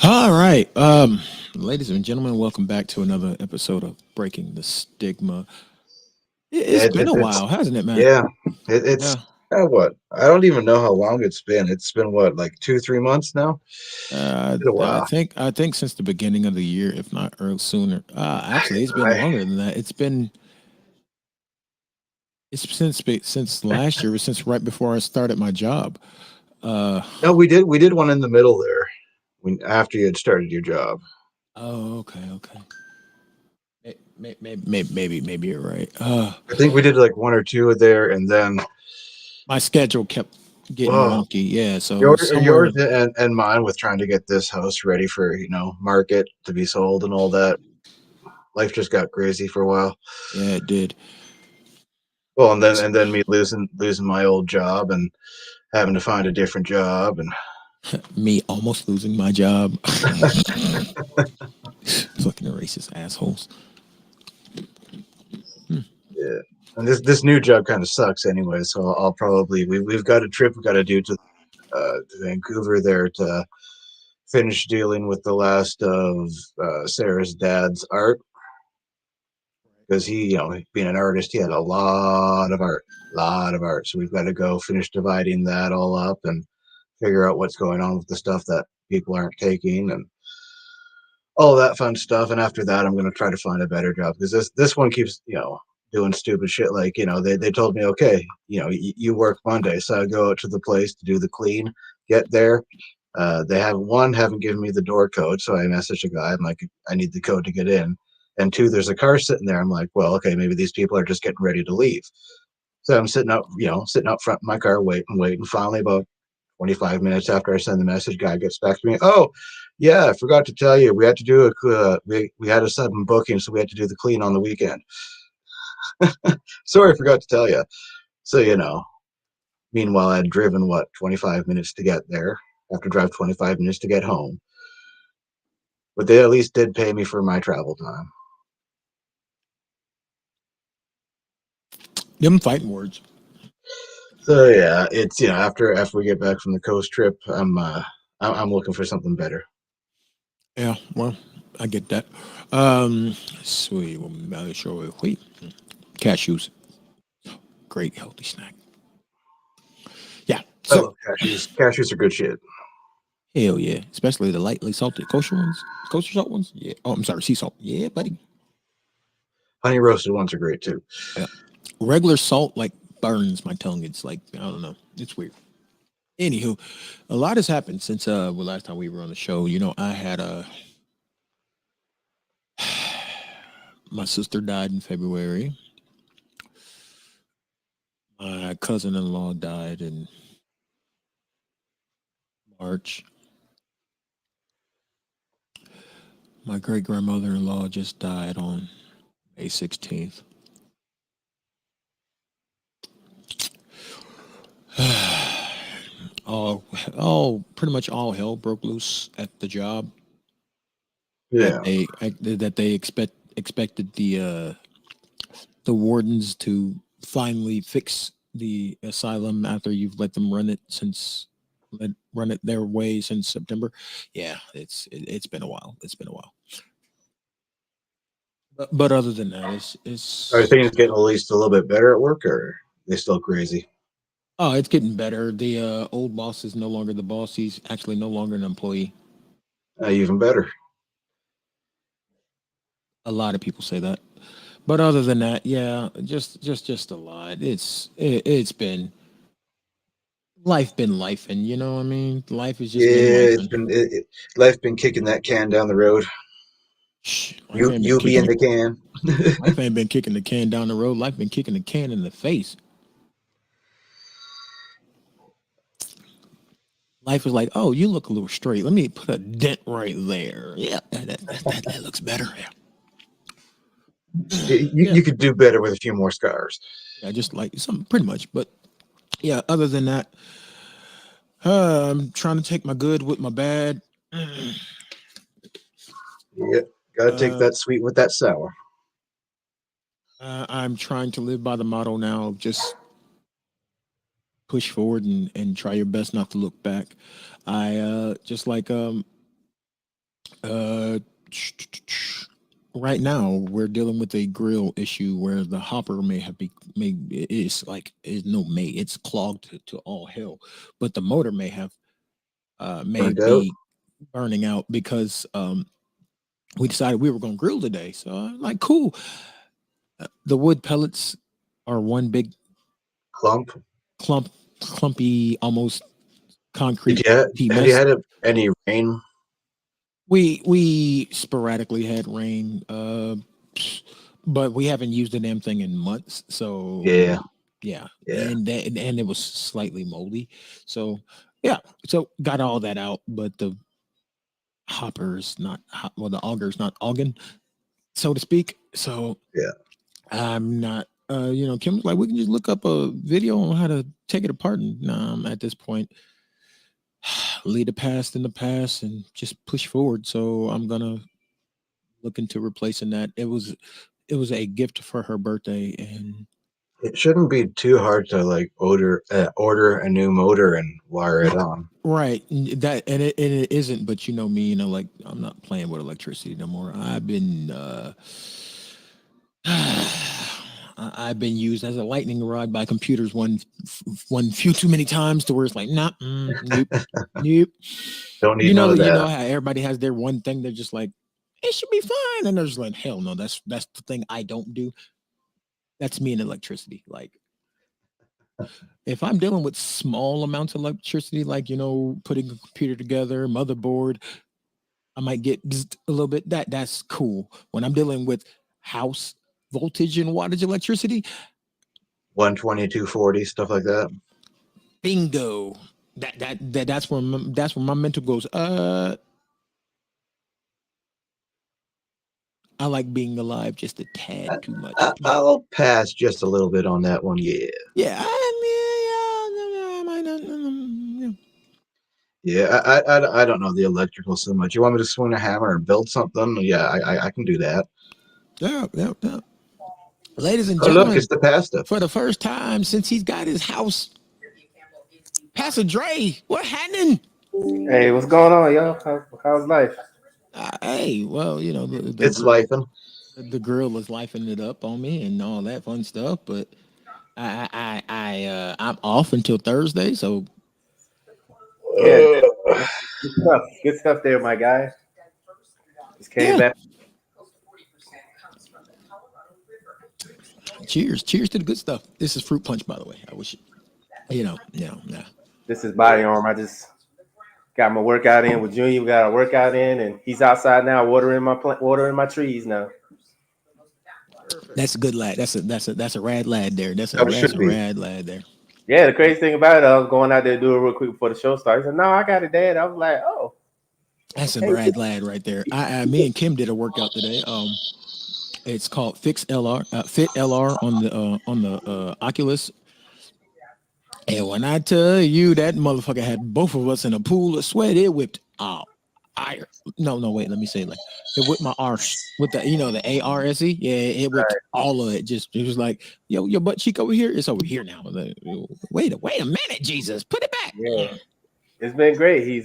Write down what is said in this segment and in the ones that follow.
All right. Ladies and gentlemen, welcome back to another episode of Breaking the Stigma. It's Yeah, been a while, hasn't it, man? yeah. Yeah. It's what? I don't even know how long it's been. It's been what, like 2, 3 months now? Been a I while. think I think since the beginning of the year, if not early sooner. Actually, it's been I longer than that. It's since last year, since right before I started my job. Uh, No, we did one in the middle there when after you had started your job. oh, okay. Maybe you're right. I think we did like one or two there, and then My schedule kept getting well, wonky. Yeah, so yours somewhere. and mine with trying to get this house ready for market to be sold and all that. Life just got crazy for a while. Yeah, it did. Well, and then me losing my old job and having to find a different job and Me almost losing my job. Fucking racist assholes. yeah. And this new job kind of sucks anyway. So I'll probably we've got a trip we got to do to Vancouver there to finish dealing with the last of Sarah's dad's art because he being an artist he had a lot of art. So we've got to go finish dividing that all up and figure out what's going on with the stuff that people aren't taking and all that fun stuff. And after that, I'm going to try to find a better job because this one keeps doing stupid shit. Like they told me, okay, you work Monday, so I go out to the place to do the clean. Get there, they haven't given me the door code, so I message a guy. I'm like, I need the code to get in. And two, there's a car sitting there. I'm like, well, okay, maybe these people are just getting ready to leave. So I'm sitting out front of my car, waiting. Finally, about 25 minutes after I send the message, guy gets back to me. Oh, yeah, I forgot to tell you, we had to do we had a sudden booking, so we had to do the clean on the weekend. Sorry, I forgot to tell you. So meanwhile, I'd driven what 25 minutes to get there. I have to drive 25 minutes to get home, but they at least did pay me for my travel time. Them fighting words. So yeah, it's after we get back from the coast trip, I'm looking for something better. Yeah, well, I get that. Sweet. Well, I'm sure. Wheat. Cashews. Great healthy snack. Yeah. I So, love cashews. Cashews are good shit. hell yeah. Especially the lightly salted kosher ones. Kosher salt ones? Yeah. Oh, I'm sorry. Sea salt. Yeah, buddy. Honey roasted ones are great too. Yeah. Regular salt, like, burns my tongue. It's like, I don't know. It's weird. Anywho, a lot has happened since last time we were on the show. I had my sister died in February. My cousin-in-law died in March. My great grandmother-in-law just died on May 16th. all pretty much all hell broke loose at the job Yeah. that they expected the wardens to finally fix the asylum after you've let them run it their way since September. Yeah, it's been a while. It's been a while. But other than that, Are it's things getting at least a little bit better at work, or are they still crazy? oh, it's getting better. The old boss is no longer the boss. He's actually no longer an employee. Even better. A lot of people say that. But other than that, yeah, just a lot. It's been life, and you know what I mean. Life has just been Yeah, life, it's and been life been kicking that can down the road. life ain't been You be kicking in it. the can. Life ain't been kicking the can down the road. Life been kicking the can in the face. Life is like, oh, you look a little straight. Let me put a dent right there. Yeah, that looks better. Yeah, you, yeah, you could do better with a few more scars. yeah. Just like some, pretty much. But yeah, other than that, I'm trying to take my good with my bad. Yeah, gotta take Uh, that sweet with that sour. I'm trying to live by the motto now of just push forward and try your best not to look back. I just like Uh, right now we're dealing with a grill issue where the hopper may have be may it's like it's no may it's clogged to all hell, but the motor may Burnt out. be burning out because we decided we were going to grill today. So I'm like, cool. The wood pellets are one big Clump. clumpy, almost Did concrete you have you mess. had any rain? We sporadically had rain, but we haven't used the damn thing in months. Yeah, So yeah, yeah. and it was slightly moldy. So yeah, so got all that out, but the hopper's not well, the auger's not augen, so to speak. So Yeah. I'm not. Kim was like, we can just look up a video on how to take it apart. And at this point, leave the past in the past and just push forward. So I'm gonna look into replacing that. It was a gift for her birthday, and It shouldn't be too hard to like order a new motor and wire it on. right that and it isn't. But you know me, like I'm not playing with electricity no more. I've been I've been used as a lightning rod by computers one few too many times to where it's like, nah, nope, nope. Don't need You none know, of you know that. how everybody has their one thing they're just like, it should be fine, and they're just like, hell no, that's the thing I don't do. That's me in electricity. Like if I'm dealing with small amounts of electricity, like putting a computer together, motherboard, I might get a little bit. That's cool. When I'm dealing with house voltage and wattage electricity, 120, 240, stuff like that. bingo. That's where my mental goes. I like being alive just a tad too much. I'll pass just a little bit on that one. Yeah. Yeah, I might not. Yeah, Yeah, I don't know the electrical so much. You want me to swing a hammer and build something? Yeah, I can do that. yeah, yeah, yeah. Ladies and Oh, look, it's gentlemen, the pasta. for the first time since he's got his house, Pastor Dre, what happening? Hey, what's going on, y'all? How's life? Hey, well, the It's grill, life, and the grill is lifing it up on me and all that fun stuff. But I'm off until Thursday, so Yeah, good stuff. Good stuff there, my guy. Just came yeah. back. Cheers to the good stuff. This is fruit punch, by the way. I wish, yeah. This is Body Arm. I just got my workout in with Junior. We got our workout in, and he's outside now, watering my trees now. That's a good lad. That's a rad lad there. That's a that that's should a be. rad lad there. Yeah, the crazy thing about it, I was going out there to do it real quick before the show started. He said, "No, I got it, Dad." I was like, "Oh, That's a hey, rad lad right there. Me and Kim did a workout today. It's called Fit LR on the Oculus. And when I tell you that motherfucker had both of us in a pool of sweat, it whipped out. I no wait, let me say it like it whipped my arse with the ARSE. Yeah, it whipped all of it. Just it was like, yo, your butt cheek over here. It's over here now. Like, wait a minute, Jesus, put it back. yeah, it's been great." He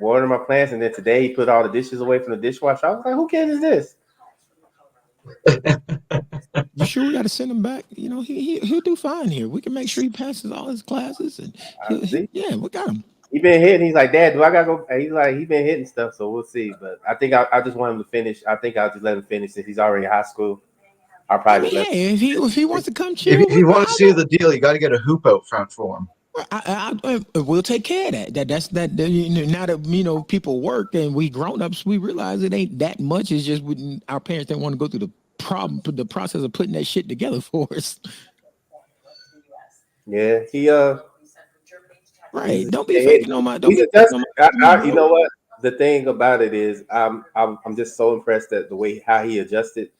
watered my plants, and then today he put all the dishes away from the dishwasher. I was like, "Who kid is this?" You sure we got to send him back? He'll do fine here. We can make sure he passes all his classes, and See, yeah, we got him. he been hitting. He's like, "Dad, do I gotta go?" He's like, he been hitting stuff, so we'll see. But I think I just want him to finish. I think I'll just let him finish since he's already in high school. I'll I probably mean, just let. yeah, if he wants to come If, chill, if you want to see the deal, you got to get a hoop out front for him. we'll take care of that. Now that people work and we grown ups, we realize it ain't that much. It's just our parents didn't want to go through the process of putting that shit together for us. Yeah, Right? Don't be faking on my. Don't he's be faking on adjusted. my You bro. know what? The thing about it is, I'm just so impressed at the way how he adjusted.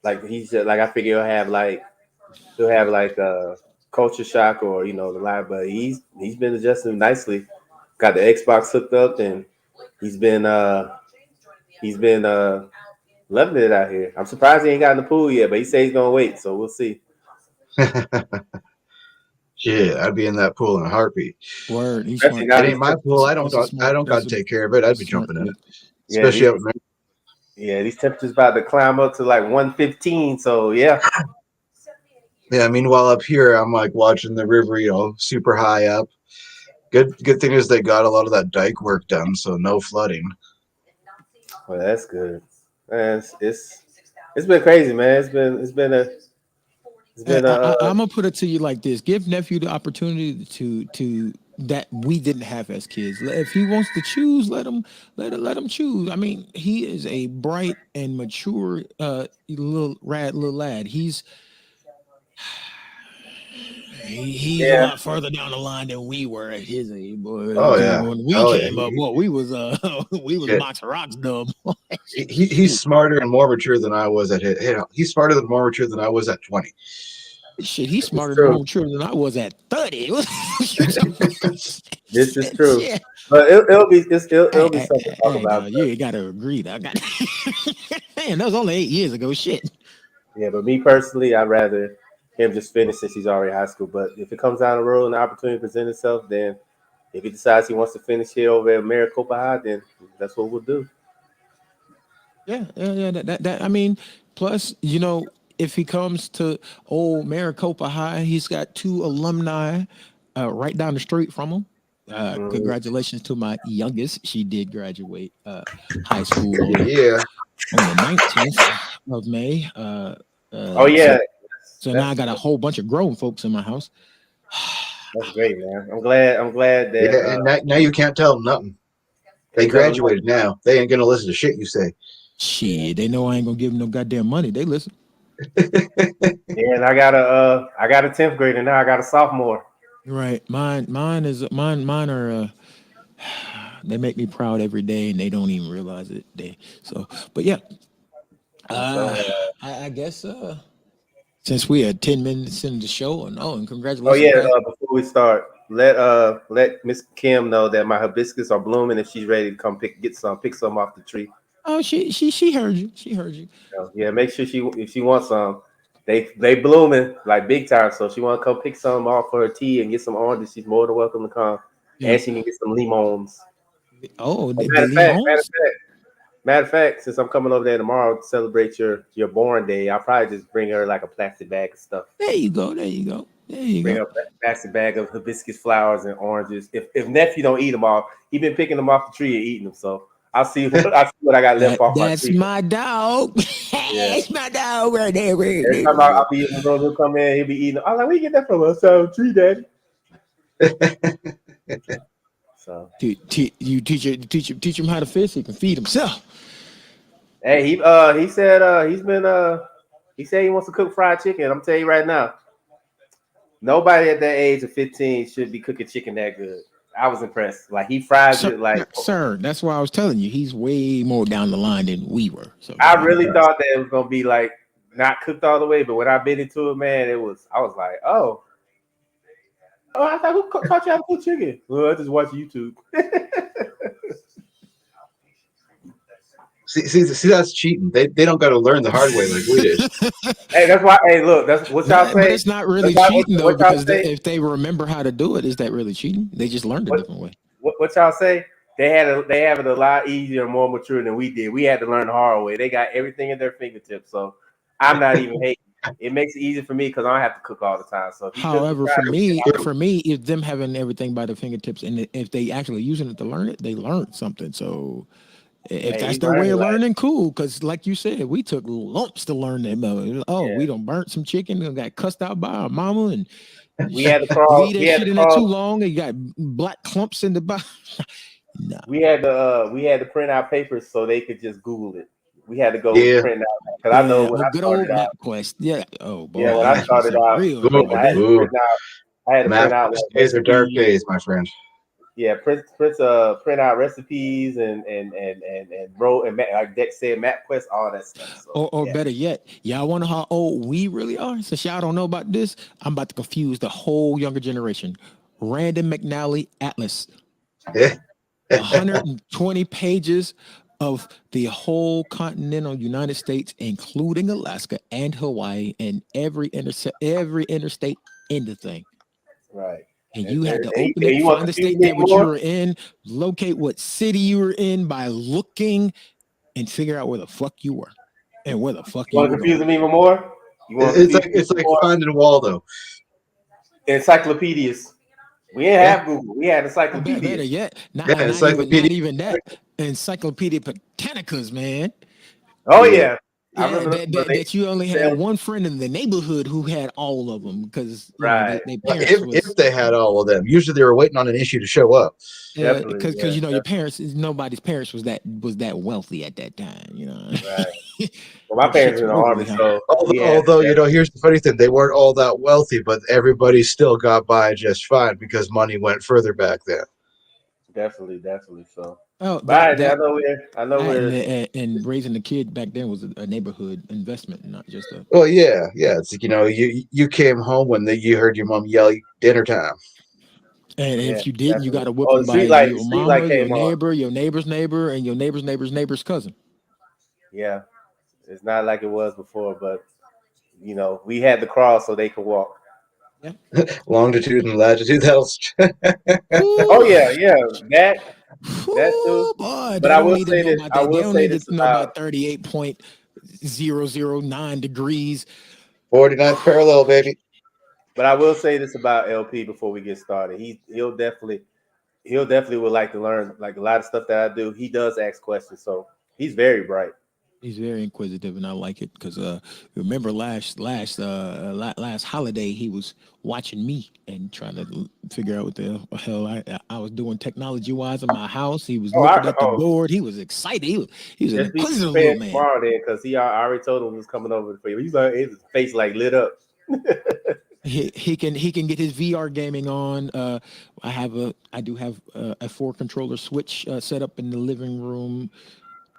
Like he's just, like I figure he'll have like a culture shock or the live, but he's been adjusting nicely. Got the Xbox hooked up and he's been uh he's been loving it out here. I'm surprised he ain't got in the pool yet, but he said he's gonna wait, so we'll see. Yeah, I'd be in that pool in a heartbeat. Word. He's Especially smart. now It he's ain't my pool. I don't That's a got I smart. don't got That's to a take care of it. I'd be smart jumping in kid. it. Yeah, especially up north. these temperatures about to climb up to like 115. So yeah. Yeah, meanwhile up here, I'm like watching the river, super high up. Good thing is they got a lot of that dike work done, so no flooding. Well, that's good. Man, it's been crazy, man. I'm gonna put it to you like this: give nephew the opportunity to that we didn't have as kids. If he wants to choose, let him choose. I mean, he is a bright and mature little lad. He's a yeah. lot further down the line than we were at his age, boy. Oh yeah, When we oh yeah. came up, boy, we was we was Yeah. box of rocks dumb. He's smarter and more mature than I was at his. He's smarter and more mature than I was at 20. Shit, he's It's smarter and true. more mature than I was at 30. This is true. Yeah. But it'll be something to talk Hey, about. no, you gotta agree. I got man, that was only 8 years ago. Shit. Yeah, but me personally, I'd rather him just finish since he's already high school. But if it comes down the road and the opportunity presents itself, then if he decides he wants to finish here over at Maricopa High, then that's what we'll do. Yeah. That I mean, plus, if he comes to old Maricopa High, he's got two alumni right down the street from him. Mhm. Congratulations to my youngest. She did graduate high school Yeah, on the 19th of May. Oh yeah, So now I that's got a whole bunch of grown folks in my house. that's great, man. I'm glad that yeah, and now you can't tell them nothing. They hey, tell them, graduated now. They ain't gonna listen to shit you say. Shit, they know I ain't gonna give them no goddamn money. They listen. yeah, and I got a 10th grader now. I got a sophomore. Right. Mine are they make me proud every day and they don't even realize it. But yeah. And so I guess since we are 10 minutes into the show, and oh congratulations yeah, back. before we start, let Miss Kim know that my hibiscus are blooming if she's ready to come pick some off the tree. Oh, she heard you. She heard you. Yeah, make sure if she wants some, they blooming like big time. So if she want to come pick some off for her tea and get some oranges, she's more than welcome to come, Yeah. and she can get some limons. Oh, Oh, the Leons? matter of fact, since I'm coming over there tomorrow to celebrate your born day, I'll probably just bring her like a plastic bag of stuff. There you go. There you go. There you Bring go. up a plastic bag of hibiscus flowers and oranges. If nephew don't eat them all, he been picking them off the tree and eating them. So I see what I got left off my That's tree. my dog. Yeah. That's my dog right there. Right Every there. time I'll be in the room, he'll come in, he'll be eating. I'm like, where you get that from? I said, tree, daddy. So You teach him how to fish. He can feed himself. hey, he said he said he wants to cook fried chicken. I'm telling you right now, nobody at that age of 15 should be cooking chicken that good. I was impressed. Like he fries Sir, it like sir, that's why I was telling you he's way more down the line than we were. So I really thought that it was gonna be like not cooked all the way, but when I bit into it, man, I was like, oh, I thought who taught you how to cook chicken? Well, I just watch YouTube. See, that's cheating. They don't got to learn the hard way like we did. Hey, that's why. Hey, look, that's what y'all say. But it's not really That's why- cheating though, what y'all because say? if they remember how to do it, is that really cheating? They just learned a different way. What y'all say? They have it a lot easier and more mature than we did. We had to learn the hard way. They got everything at their fingertips. So I'm not even hating. It makes it easy for me because I don't have to cook all the time. So if you cook However, fried for me, if them having everything by their fingertips and if they actually using it to learn it, they learned something. So if hey, that's he's their way learning of like learning, cool. Because like you said, we took lumps to learn that. yeah. We don't burnt some chicken and got cussed out by our mama, and We had to leave crawl. that shit in there too long, and you got black clumps in the bottom. Nah. We had to print out papers so they could just Google it. We had to go Yeah. print out because I know when I Good started old out. MapQuest. Yeah. Oh boy, Yeah, when you I asked me started something out, real Ooh, hard I had there. to ooh. print out. I had to print out like Days are dark recipes. days, my friend. Yeah, print out recipes and like Dex said, MapQuest, all that stuff. So Or yeah, better yet, y'all wonder how old we really are? Since y'all don't know about this, I'm about to confuse the whole younger generation. Random McNally Atlas, 120 pages of the whole continental United States, including Alaska and Hawaii, and every interstate in the thing. right. And you had to And open it, you want find to the confuse state me that which you more? were in, locate what city you were in by looking, and figure out where the fuck you were and where the fuck You you want were to confuse going. me even more? You want to It's confuse like me it's like more? finding Waldo. Encyclopedias. We didn't Yeah, have Google. We had Oh, better encyclopedias. yet, yeah, not encyclopedia. even that. Encyclopedia Britannicas, man. Oh Yeah, yeah, I Yeah, remember them. But they that you only had sell one friend in the neighborhood who had all of them because right. they parents if was they had all of them, usually they were waiting on an issue to show up. Definitely, because yeah. your parents, nobody's parents was that wealthy at that time, Right. Well, my Them parents shits were in were the army, overly high. so we had Although that. here's the funny thing: they weren't all that wealthy, but everybody still got by just fine because money went further back then. Definitely. So, Oh, but that I know that we're and raising a kid back then was a neighborhood investment, not just a. Well, yeah. It's like, you came home when you heard your mom yell dinner time. And yeah, if you didn't, you got definitely. a Oh, whooping the by street light, the your street light mama, your came on. neighbor, your neighbor's neighbor, and your neighbor's cousin. Yeah, it's not like it was before, but we had the cross so they could walk. Yeah. Longitude and latitude. That'll. Oh Whew. yeah, that too. Whew, boy, But they don't need to know about I that. They will don't say need to this know about about 38.009 degrees. 49th parallel, baby. But I will say this about LP before we get started. He'll definitely would like to learn like a lot of stuff that I do. He does ask questions, so he's very bright. He's very inquisitive, and I like it because remember last holiday he was watching me and trying to figure out what the hell I was doing technology wise in my house. He was looking at the Oh, board. He was excited. He was an just be inquisitive little prepared man. tomorrow then, because I already told him he was coming over for you. He's like his face like lit up. He can get his VR gaming on. I do have a 4 controller switch set up in the living room.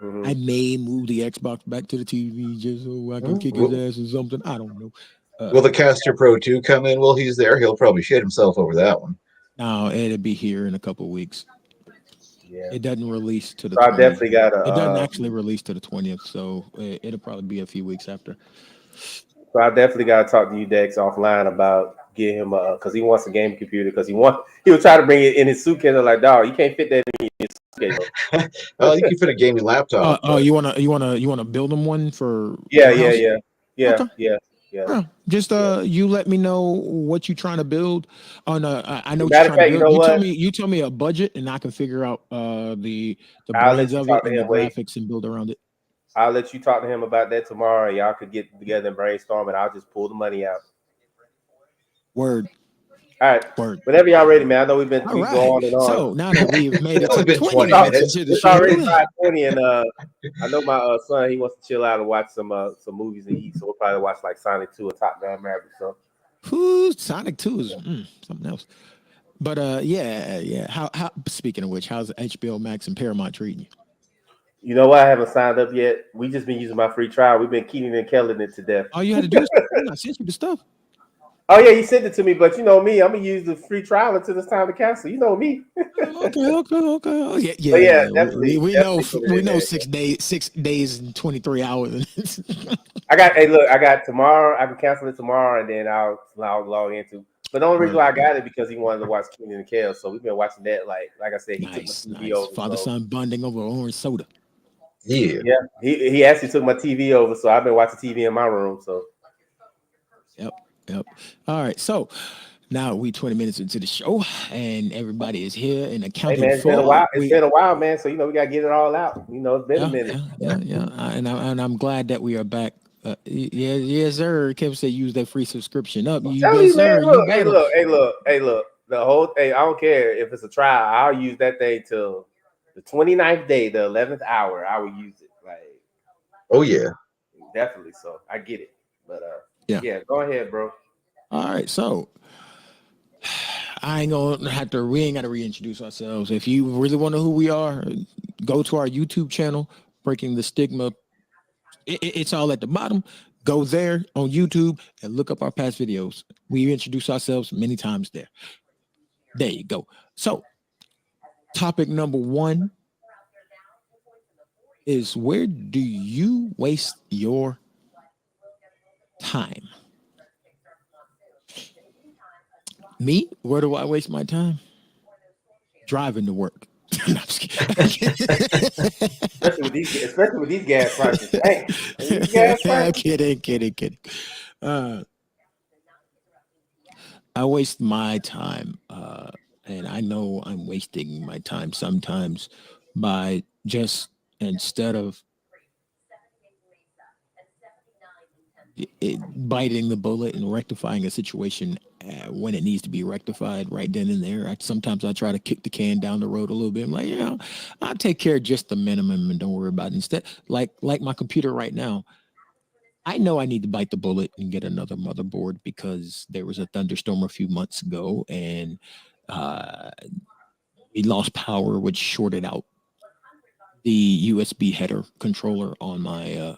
Hmm. I may move the Xbox back to the TV just so I can kick his Will, ass or something. I don't know. will the Caster Pro 2 come in while he's there? He'll probably shit himself over that one. No, it'll be here in a couple of weeks. Yeah. It doesn't release to the So I 20th. definitely got It doesn't to. actually release to the 20th, so it'll probably be a few weeks after. So I definitely got to talk to you, Dex, offline about getting him because he wants a gaming computer because he was trying to bring it in his suitcase. I'm like, dog, you can't fit that in your suitcase. Well, you can fit a gaming laptop, Oh, but you wanna build him one for Yeah, your yeah, house? yeah, yeah, Okay. yeah, yeah, Yeah. Just yeah. you let me know what you're trying to build. Oh no, I know what you're Matter of trying to fact, you build. know what? You tell me a budget and I can figure out the I'll brains let you of it talk to and the him. Wait, graphics and build around it. I'll let you talk to him about that tomorrow. And y'all could get together and brainstorm, and I'll just pull the money out. Word. All right. Word. Whenever y'all ready, man. I know All we go right. on and on. So now that we've made it it's to only been 20 20 minutes minutes. into the It's already show, 5:20, and I know my son he wants to chill out and watch some movies and eat, so we'll probably watch like Sonic 2 or Top Gun Maverick. So who Sonic 2 is something else. But yeah. How speaking of which, how's HBO Max and Paramount treating you? you know what? I haven't signed up yet. We just been using my free trial. We've been Keenan and Kelling it to death. All you had to do is I sent you the stuff. Oh yeah, you sent it to me, but you know me, I'm gonna use the free trial until it's time to cancel. You know me. Okay. Oh, yeah, But yeah, definitely put it we in know there. 6 days and 23 hours. I got tomorrow. I can cancel it tomorrow, and then I'll log into. But the only reason Word. why I got it because he wanted to watch Keenan and Kel, so we've been watching that. Like I said, he took my TV Nice. over. Father So son bonding over orange soda. Yeah. yeah, he actually took my TV over, so I've been watching TV in my room. So Yep. All right. So now we 20 minutes into the show, and everybody is here and hey accounted man, it's been a for. while. It's been a while, man. So we gotta get it all out. It's been a minute. Yeah. And I'm glad that we are back. Yes, sir. Kevin said use that free subscription up. I'm You, telling yes, you, man. sir. You Look, got it. hey, look. The whole hey, I don't care if it's a trial. I'll use that thing till the 29th day, the 11th hour. I will use it. Like Oh yeah. definitely. So I get it. But Yeah. yeah, go ahead, bro. All right. So we ain't gotta reintroduce ourselves. If you really want to know who we are, go to our YouTube channel, Breaking the Stigma. It's all at the bottom. Go there on YouTube and look up our past videos. We introduce ourselves many times there. There you go. So, topic number 1 is where do you waste your time? Me? Where do I waste my time? Driving to work. No, I'm just Especially with these gas prices. Dang, these gas I'm prices. kidding. Uh, I waste my time, and I know I'm wasting my time sometimes by just instead of biting the bullet and rectifying a situation when it needs to be rectified right then and there. Sometimes I try to kick the can down the road a little bit. I'm like, I'll take care of just the minimum and don't worry about it. Instead, like my computer right now, I know I need to bite the bullet and get another motherboard because there was a thunderstorm a few months ago and uh, we lost power, which shorted out the USB header controller on my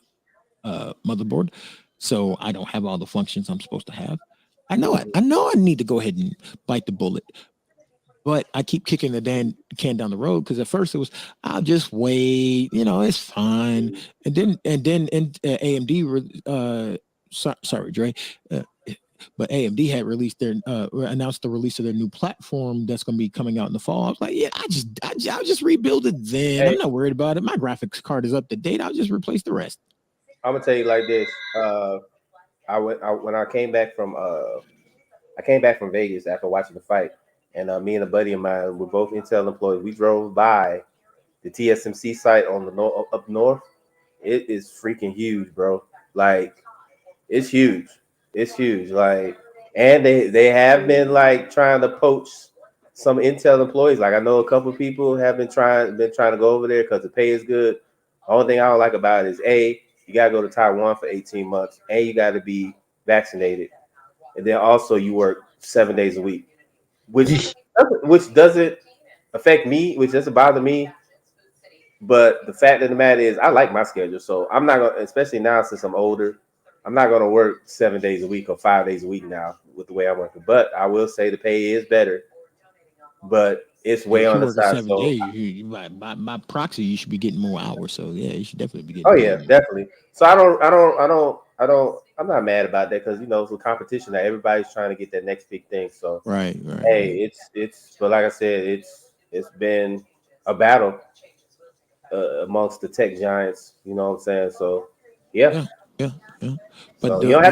motherboard. So I don't have all the functions I'm supposed to have. I know I need to go ahead and bite the bullet, but I keep kicking the can down the road because at first it was I'll just wait, it's fine, and AMD, sorry Dre, uh, but AMD had released their announced the release of their new platform that's going to be coming out in the fall. I was like, yeah, I'll just rebuild it then. I'm Hey, not worried about it. My graphics card is up to date. I'll just replace the rest. I'm gonna tell you like this. When I came back from Vegas after watching the fight, and me and a buddy of mine were both Intel employees. We drove by the TSMC site on the up north. It is freaking huge, bro. Like it's huge. It's huge. Like, and they have been like trying to poach some Intel employees. Like I know a couple of people have been trying to go over there because the pay is good. The only thing I don't like about it is you gotta go to Taiwan for 18 months, and you gotta be vaccinated, and then also you work 7 days a week, which doesn't affect me, which doesn't bother me. But the fact of the matter is, I like my schedule, so I'm not gonna, especially now since I'm older, I'm not gonna work 7 days a week or 5 days a week now with the way I'm working. But I will say the pay is better, but it's Yeah, way if on you the work a side. 7 day, So, by proxy, you should be getting more hours. So yeah, you should definitely be getting oh yeah, paid more. definitely. So I'm not mad about that because it's a competition that everybody's trying to get that next big thing. So hey, Right. but like I said, it's been a battle amongst the tech giants. You know what I'm saying? So yeah. Yeah, yeah, yeah. But So you don't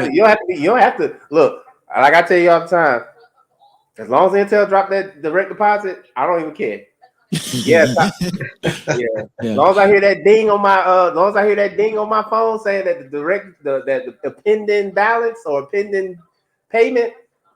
have to look. Like I tell you all the time, as long as Intel drop that direct deposit, I don't even care. Yeah, yeah. As yeah. long as I hear that ding on my as long as I hear that ding on my phone saying that the pending balance or pending payment,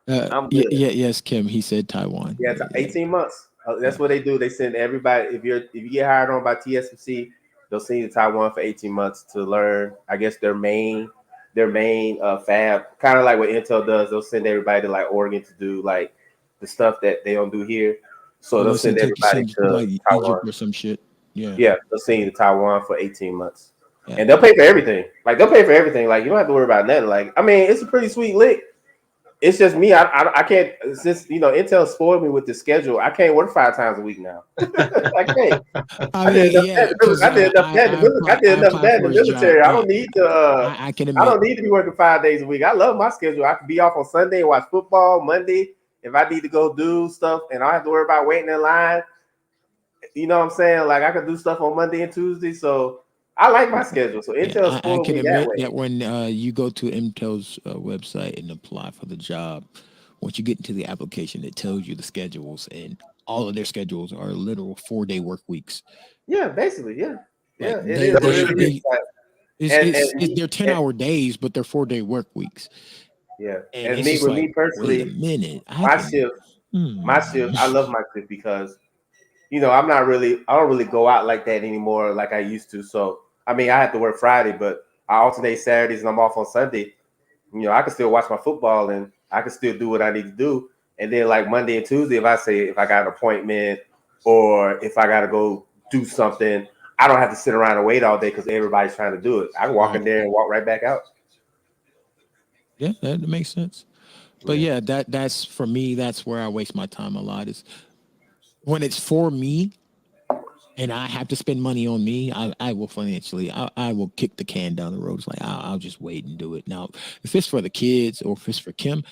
I'm good. Yes, Kim. He said Taiwan. Yeah, it's 18 months. That's what they do. They send everybody. If you get hired on by TSMC, they'll send you to Taiwan for 18 months to learn. I guess their main fab, kind of like what Intel does. They'll send everybody to like Oregon to do like the stuff that they don't do here. So they'll Unless they send take you everybody send you to to like Taiwan. Egypt or some shit. Yeah, Yeah, they'll send you to Taiwan for 18 months, yeah. and they'll pay for everything. Like they'll pay for everything. Like you don't have to worry about nothing. Like I mean, it's a pretty sweet lick. It's just me. I can't, since Intel spoiled me with the schedule. I can't work 5 times a week now. I can't. I mean, yeah, because I did enough of that. I did I enough of applied that in for the his job. military. I Yeah, don't need to. I can I admit. don't need to be working 5 days a week. I love my schedule. I can be off on Sunday and watch football. Monday, if I need to go do stuff, and I don't have to worry about waiting in line. You know what I'm saying? Like I can do stuff on Monday and Tuesday. So I like my schedule. So Yeah, Intel I spoiled can me that admit way. that when you go to Intel's website and apply for the job, once you get into the application, it tells you the schedules, and all of their schedules are literal 4 day work weeks. Yeah, basically, yeah, Like yeah. It is. It really is. Like, and they're ten and hour days, but they're 4 day work weeks, yeah, and and it's me just with like, me wait a personally, minute, I my can. shift, my Hmm. shift. I love my shift because I don't really go out like that anymore like I used to. So I mean, I have to work Friday, but I alternate Saturdays and I'm off on Sunday. I can still watch my football and I can still do what I need to do. And then like Monday and Tuesday, if I got an appointment or if I got to go do something, I don't have to sit around and wait all day because everybody's trying to do it. I can walk Right. in there and walk right back out. Yeah, that makes sense. But Yeah. yeah, that's for me. That's where I waste my time a lot. Is when it's for me and I have to spend money on me. I will financially. I will kick the can down the road. It's like I'll just wait and do it. Now, if it's for the kids or if it's for Kim,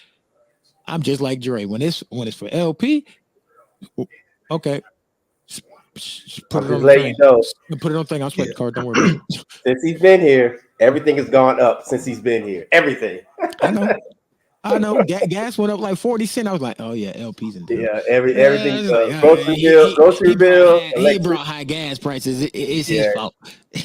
I'm just like Dre. When it's for LP, okay, put I'm it just on the letting you thing. know. Put it on the thing. I'll swipe Yeah. the card. Don't worry about it. Since he's been here, everything has gone up. Since he's been here, everything. I know. Gas went up like 40 cents. I was like, oh yeah, LP's in town. Yeah, I everything. was like, Grocery bills, he electric. brought high gas prices. It's his Yeah, fault.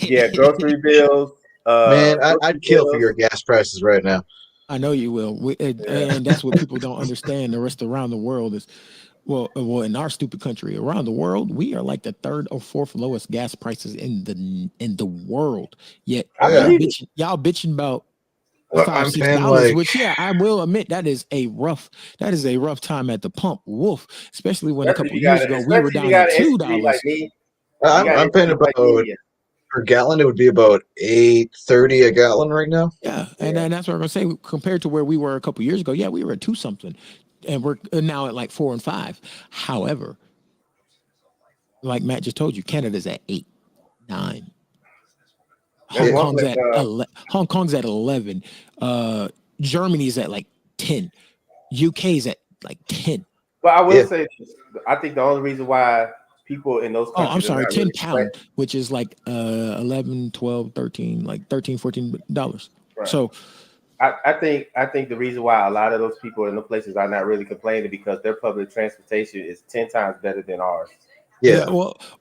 yeah, grocery bills. Man, Grocery I'd kill for bills. your gas prices right now. I know you will. Yeah. And that's what people don't understand. The rest around the world is well, in our stupid country, around the world, we are like the third or fourth lowest gas prices in the world. Yet I Yeah. believe it. y'all bitching about Well, five, I'm six paying dollars, like which I will admit that is a rough time at the pump. Woof. Especially when a couple years ago we were Especially if you down to got an SUV like $2. me. You got I'm an paying SUV like about me. Yeah. per gallon. It would be about $8.30 a gallon right now. Yeah, and Yeah. then that's what I'm gonna say. Compared to where we were a couple years ago, yeah, we were at 2 something, and we're now at like 4 and 5. However, like Matt just told you, Canada's at 8, 9. That's Yeah. one place. Hong Kong's at 11. Germany's at like 10. UK's at like 10. But I will Yeah. say, this, I think the only reason why people in those Oh, I'm countries are sorry, not 10 really pound, which is like 11, 12, 13, like 13, $14. right. So I think the reason why a lot of those people in the places are not really complaining because their public transportation is 10 times better than ours. Yeah.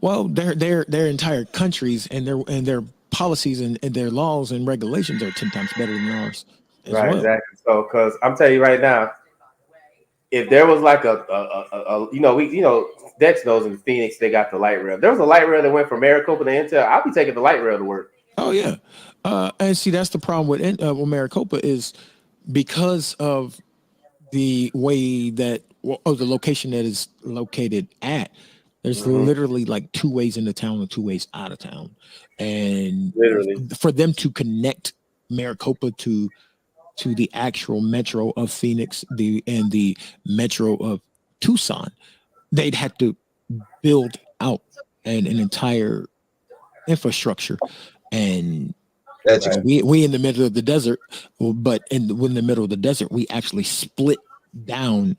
well, their entire countries and their policies and their laws and regulations are 10 times better than ours as Right, well. exactly. So, because I'm telling you right now, if there was like Dex knows in Phoenix they got the light rail. If there was a light rail that went from Maricopa to Intel, I'll be taking the light rail to work. Oh yeah, and see that's the problem with Maricopa is because of the way that the location that is located at. There's literally like 2 ways into town and 2 ways out of town, and Literally. for them to connect Maricopa to the actual metro of Phoenix, the metro of Tucson, they'd have to build out an entire infrastructure, and That's Right. we in the middle of the desert, but in the middle of the desert, we actually split down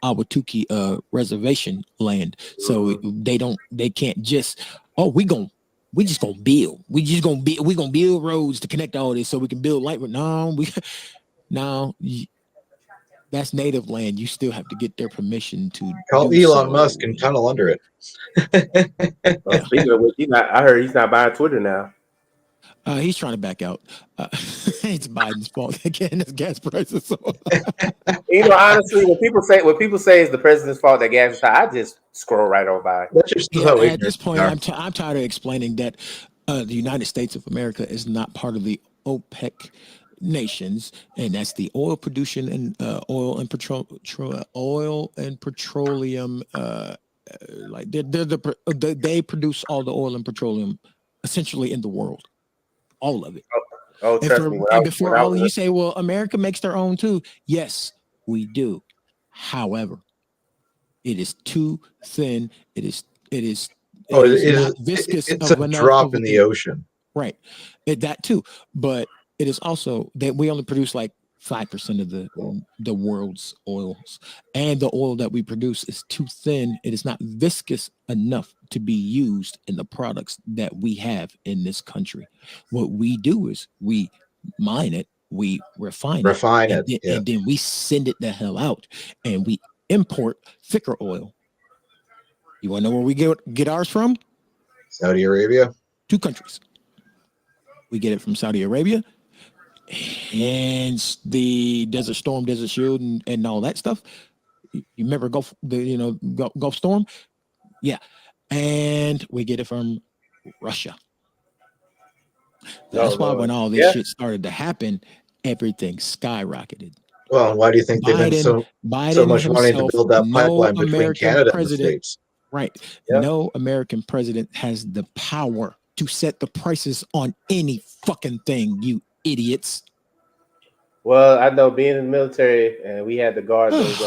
Awatuki reservation land, so they can't just we just gonna build we gonna build roads to connect all this so we can build light. No, that's native land. You still have to get their permission to call do Elon so. Musk and tunnel under it. Yeah. Speaking of which, I heard he's not buying Twitter now. He's trying to back out. It's Biden's fault again. His gas prices. Honestly, when people say it's the president's fault that gas is high, I just scroll right on by. That's just Yeah, how at ignorant this point, we are. I'm tired of explaining that the United States of America is not part of the OPEC nations, and that's the oil production and oil and petroleum. Like they produce all the oil and petroleum essentially in the world, all of it. Oh, trust me. And before all of you say, well, America makes their own too. Yes, we do. However, it is too thin. It is not viscous It's of a enough drop in the ocean. right. That too. But it is also that we only produce like 5% of the world's oils. And the oil that we produce is too thin. It is not viscous enough to be used in the products that we have in this country. What we do is we mine it, we refine it, Yeah. and then we send it the hell out and we import thicker oil. You want to know where we get ours from? Saudi Arabia. 2 countries. We get it from Saudi Arabia, and the Desert Storm, Desert Shield, and all that stuff. You remember Gulf Storm? Yeah, and we get it from Russia. That's why when all this shit started to happen, everything skyrocketed. Well, why do you think they've been so much money to build that pipeline between Canada and the States? Right. Yep. No American president has the power to set the prices on any fucking thing, you idiots. Well, I know being in the military, and we had to guard those.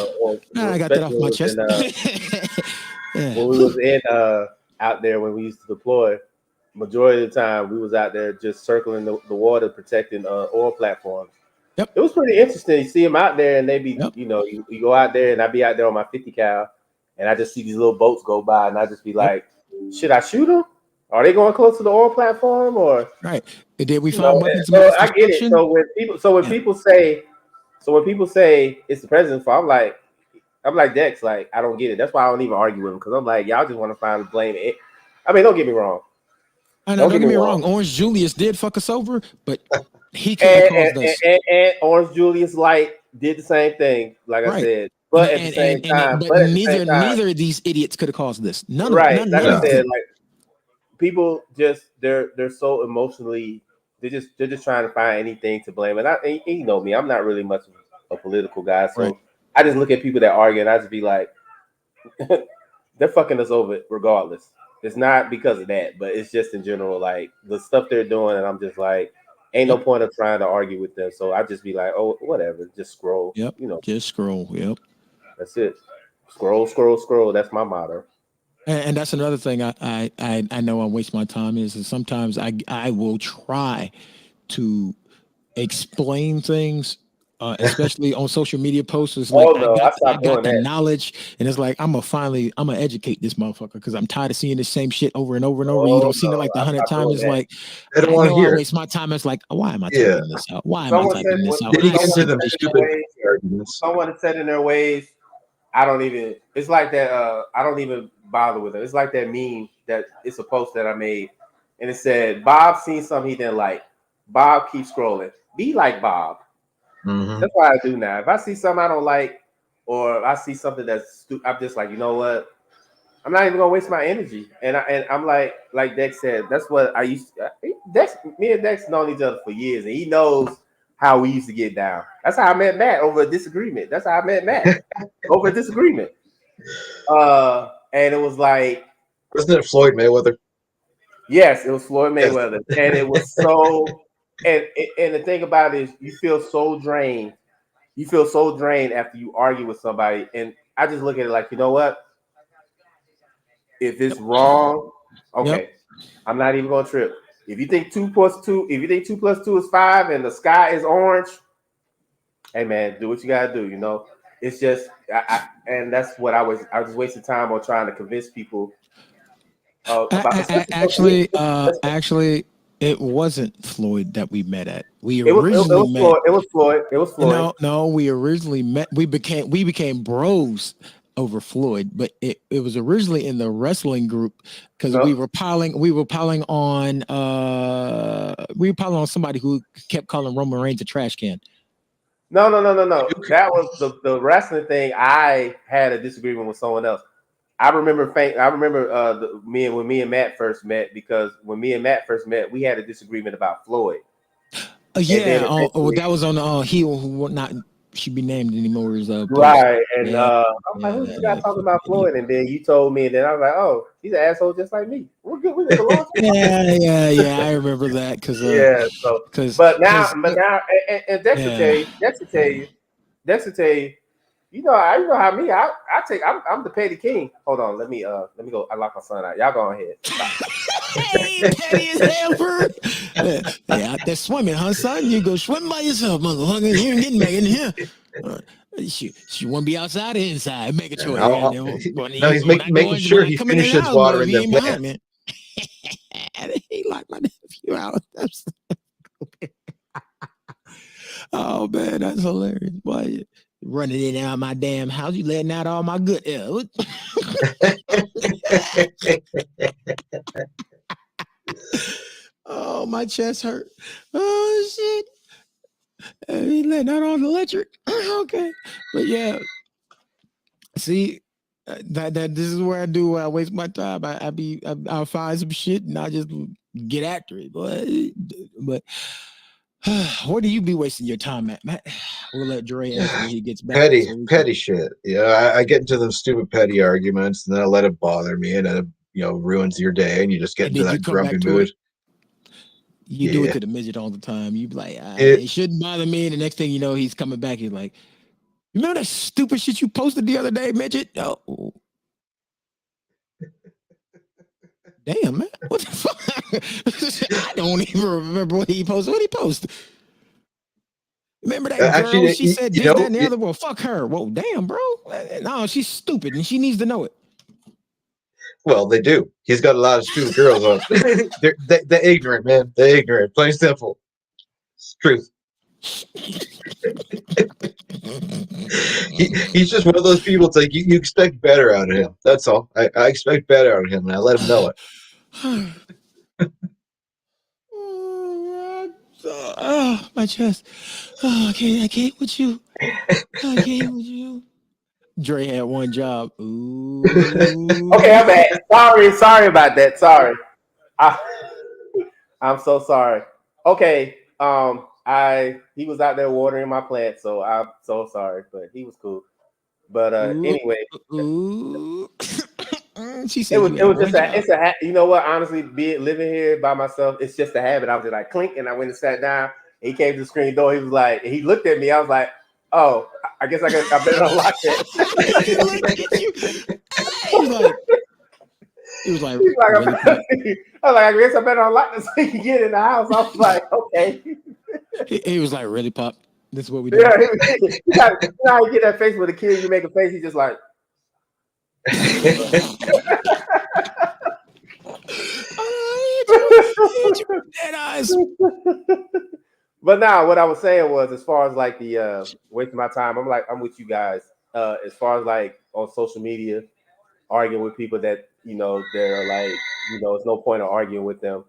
I got that off my chest. When we was in out there when we used to deploy, majority of the time we was out there just circling the water, protecting oil platforms. Yep. It was pretty interesting. You see them out there, and they be, Yep. you go out there, and I be out there on my 50 cal, and I just see these little boats go by, and I just be like, should I shoot them? Are they going close to the oil platform, or Right. Did we you know? find weapons of So mass I get it. destruction? Yeah. So when people say it's the president's fault, I'm like Dex, like I don't get it. That's why I don't even argue with them because I'm like, y'all just want to find blame. I mean, don't get me wrong. I know, don't get me wrong. Orange Julius did fuck us over, but he couldn't have caused us. And Orange Julius Light did the same thing, like I said. But at the same time, neither of these idiots could have caused this. None of them. Like I said, them. like people just they're so emotionally they're just trying to find anything to blame. And you know me, I'm not really much of a political guy, so I just look at people that argue and I just be like, they're fucking us over regardless. It's not because of that, but it's just in general, like the stuff they're doing, and I'm just like, ain't no point of trying to argue with them. So I just be like, oh, whatever, just scroll. Yep. Just scroll. Yep. That's it. Scroll. That's my motto. And that's another thing I know I waste my time is sometimes I will try to explain things. Especially on social media posts, it's like I got the knowledge, and it's like I'm gonna educate this motherfucker because I'm tired of seeing the same shit over and over and over. You don't see it like the 100 times. It's like I don't want to hear. I waste my time. It's like, why am I typing this out? Why am I typing this out? Someone has said in their ways, I don't even. It's like that. I don't even bother with it. It's like that meme that it's a post that I made, and it said Bob seen something he didn't like. Bob keeps scrolling. Be like Bob. Mm-hmm. That's what I do now. If I see something I don't like, or I see something that's stupid, I'm just like, you know what? I'm not even gonna waste my energy. And I'm like Dex said, that's what I used to. Me and Dex known each other for years, and he knows how we used to get down. That's how I met Matt over a disagreement. That's how I met Matt over a disagreement. And it was like, wasn't it Floyd Mayweather? Yes, it was Floyd Mayweather, and it was so. And the thing about it is, you feel so drained. You feel so drained after you argue with somebody, and I just look at it like, you know what? If it's wrong, okay, I'm not even gonna trip. If you think 2 + 2, if you think 2 + 2 is 5, and the sky is orange, hey man, do what you gotta do. You know, it's just, and that's what I was wasting time on trying to convince people. Actually, it wasn't Floyd that we met at. It was Floyd. No, we originally met. We became bros over Floyd, but it was originally in the wrestling group because we were piling on somebody who kept calling Roman Reigns a trash can. No. That was the wrestling thing. I had a disagreement with someone else. I remember when me and Matt first met, because when me and Matt first met, we had a disagreement about Floyd. That was on he who not should be named anymore. Right, and I'm like, who's this guy talking about Floyd? And then you told me, and then I was like, oh, he's an asshole just like me. We're good. We belong. Yeah, I remember that because but now, and Dex will tell you. You know how me. I'm the petty king. Hold on, let me go. I lock my son out. Y'all go ahead. Hey, petty as hell, bro. Hey, out there swimming, huh, son? You go swim by yourself, motherfucker. You ain't getting back in here. She want to be outside or inside. Make a choice. No, he's making sure he finishes water in the plant. He locked my nephew out. Oh man, that's hilarious. Boy, running in and out of my damn house, you letting out all my good air. Oh, my chest hurt. Oh shit. He letting out all the electric. Okay. But yeah. See, that this is where I waste my time. I'll find some shit and I just get after it. But where do you be wasting your time at, Matt? We'll let Dre answer when he gets back. Petty shit. Yeah, I get into them stupid petty arguments, and then I let it bother me, and then it ruins your day, and you just get into that grumpy mood. You do it to the midget all the time. You be like, it shouldn't bother me. And the next thing you know, he's coming back. He's like, remember that stupid shit you posted the other day, midget? Oh. Damn, man. What the fuck? I don't even remember what he posted. What he posted? Remember that girl? Actually, She said you this, know, that, and the other. Well, fuck her. Well, damn, bro. No, she's stupid, and she needs to know it. well, they do. He's got a lot of stupid girls on. They're ignorant, man. They're ignorant. Plain and simple. It's truth. He's just one of those people. It's like you expect better out of him. That's all. I expect better out of him, and I let him know it. Oh, my chest. Oh, I can't with you. I can't with you. Dre had one job. Ooh. Okay, I'm bad. Sorry about that. Sorry. I'm so sorry. Okay. He was out there watering my plant, so I'm so sorry, but he was cool. But anyway, Ooh. She it said was you it had was one just job. it's a you know what, honestly, living here by myself, it's just a habit. I was just like clink, and I went and sat down. He came to the screen door. He was like, he looked at me. I was like, oh, I guess I better unlock it. He looked at you. He was like, He's like, really pop. I was like, I guess I better unlock this so he can get in the house. I was like, okay. He was like, really pop. This is what we do. Yeah, you know how you get that face with a kid, you make a face, he's just like, dead eyes. But now what I was saying was, as far as like the wasting my time, I'm with you guys. As far as like on social media, arguing with people that they're like, it's no point of arguing with them.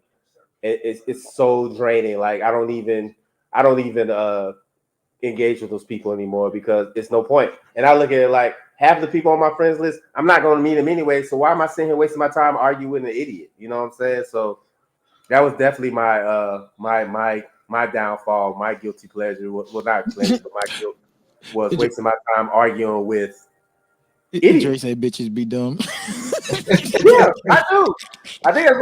It's so draining. Like I don't even engage with those people anymore because it's no point. And I look at it like half the people on my friends list, I'm not going to meet them anyway. So why am I sitting here wasting my time arguing with an idiot? You know what I'm saying? So that was definitely my downfall, my guilty pleasure. Well, not pleasure, but my guilt was wasting my time arguing with idiots. Dre said bitches be dumb. Yeah, I do. I think that's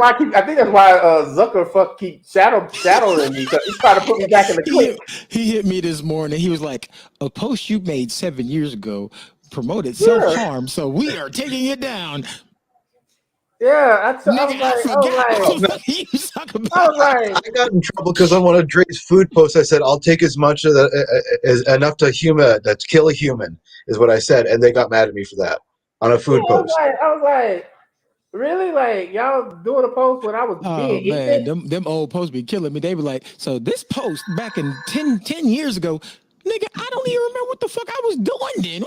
why Zucker keep shadowing me because he's trying to put me back in the clique. He hit me this morning. He was like, a post you made 7 years ago promoted self-harm, so we are taking it down. Yeah, I was like, I got in trouble because on one of Dre's food posts, I said, "I'll take as much as enough to kill a human," is what I said, and they got mad at me for that on a food post. I was like, really? Like y'all doing a post when I was being ignorant? Them old posts be killing me. They be like, so this post back in 10 years ago, nigga, I don't even remember what the fuck I was doing then.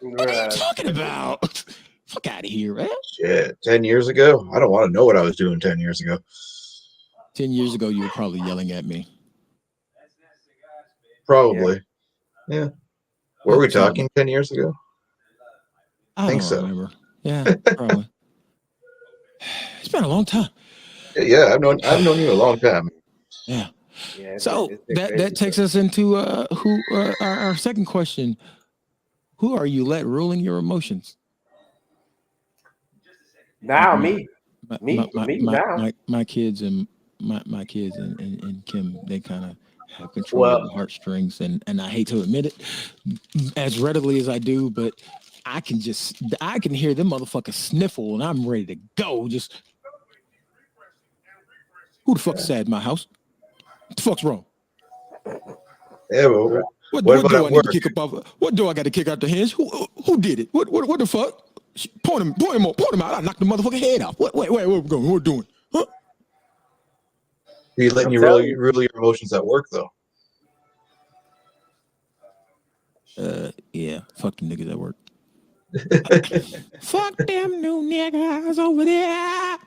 What are you talking about? Fuck out of here, man. Shit, 10 years ago? I don't want to know what I was doing 10 years ago. 10 years ago, you were probably yelling at me. Probably. Yeah. Were we talking 10 years ago? I think so. Remember. Yeah, probably. It's been a long time. Yeah, I've known you a long time. Yeah. So that takes us into our second question. Who are you let ruling your emotions? Now me now. My kids and my kids and Kim, they kind of have control of the heartstrings, and I hate to admit it as readily as I do, but I can hear them motherfuckers sniffle, and I'm ready to go. Just who the fuck's sad in my house? What the fuck's wrong? Yeah, well, what do I need to kick up off? What do I got to kick out the hinge? Who did it? What the fuck? Point him out. I knock the motherfucking head off. Wait, where we going? What we doing? Huh? Are you letting you rule your emotions at work though? Yeah. Fuck the niggas at work. Fuck them new niggas over there.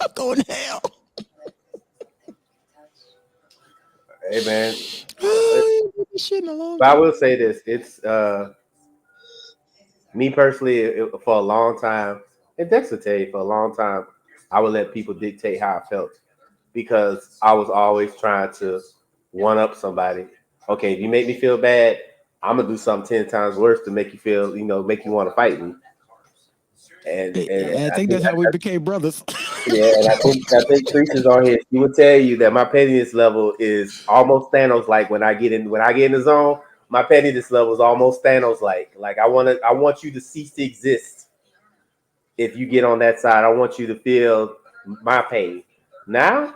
I'm going to hell. Hey man. But I will say this: it's me personally. For a long time, and Dexter tell you, for a long time, I would let people dictate how I felt because I was always trying to one up somebody. Okay, if you make me feel bad, I'm gonna do something 10 times worse to make you feel, make you want to fight me. And I think that's how we became brothers. Yeah, and I think Crease on here. She would tell you that my pettiness level is almost Thanos like when I get in the zone. My pettiness level is almost Thanos like. Like I want you to cease to exist. If you get on that side, I want you to feel my pain. Now,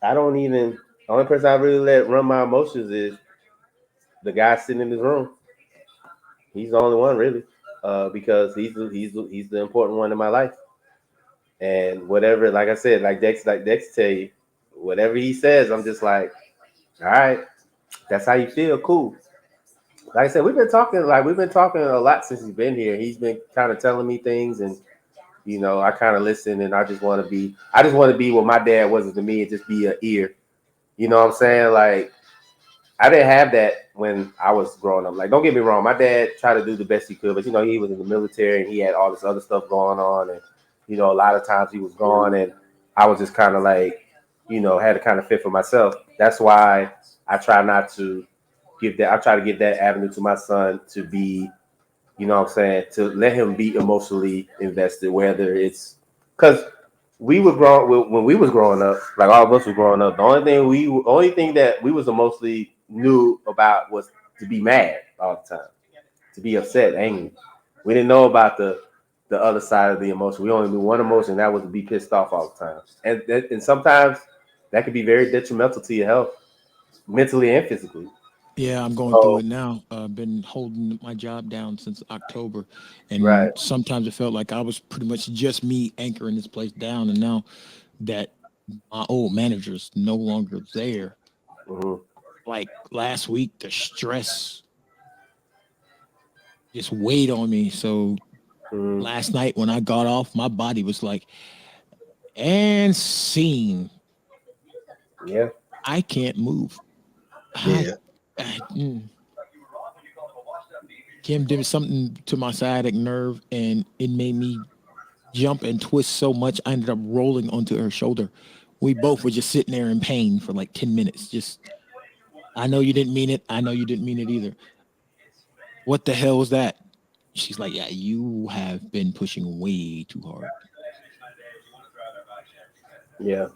I don't even. The only person I really let run my emotions is the guy sitting in his room. He's the only one really, because he's the important one in my life. And whatever, like I said, like Dex tell you, whatever he says, I'm just like, all right, that's how you feel, cool. Like I said, we've been talking a lot since he's been here. He's been kind of telling me things, and I kind of listen, and I just want to be what my dad wasn't to me, and just be an ear. You know what I'm saying? Like I didn't have that when I was growing up. Like, don't get me wrong, my dad tried to do the best he could, but he was in the military and he had all this other stuff going on, and a lot of times he was gone, and I was just kind of like, had to kind of fit for myself. That's why I try not to give that. I try to give that avenue to my son to be, what I'm saying, to let him be emotionally invested, whether it's because we were grown when we was growing up, like all of us were growing up. Only thing that we was emotionally knew about was to be mad all the time, to be upset, angry. We didn't know about the other side of the emotion. We only knew one emotion, that was to be pissed off all the time, and sometimes that could be very detrimental to your health, mentally and physically. Yeah, I'm going through So it now. I've been holding my job down since October, right. and sometimes it felt like I was pretty much just me anchoring this place down. And now that my old manager's no longer there, Hmm. like last week, the stress just weighed on me. So Hmm. last night when I got off, my body was like, and scene. Yeah. I can't move. I, Yeah. I Kim did something to my sciatic nerve, and it made me jump and twist so much. I ended up rolling onto her shoulder. We both were just sitting there in pain for like 10 minutes. Just, I know you didn't mean it. I know you didn't mean it either. What the hell was that? She's like, yeah, you have been pushing way too hard. Yeah.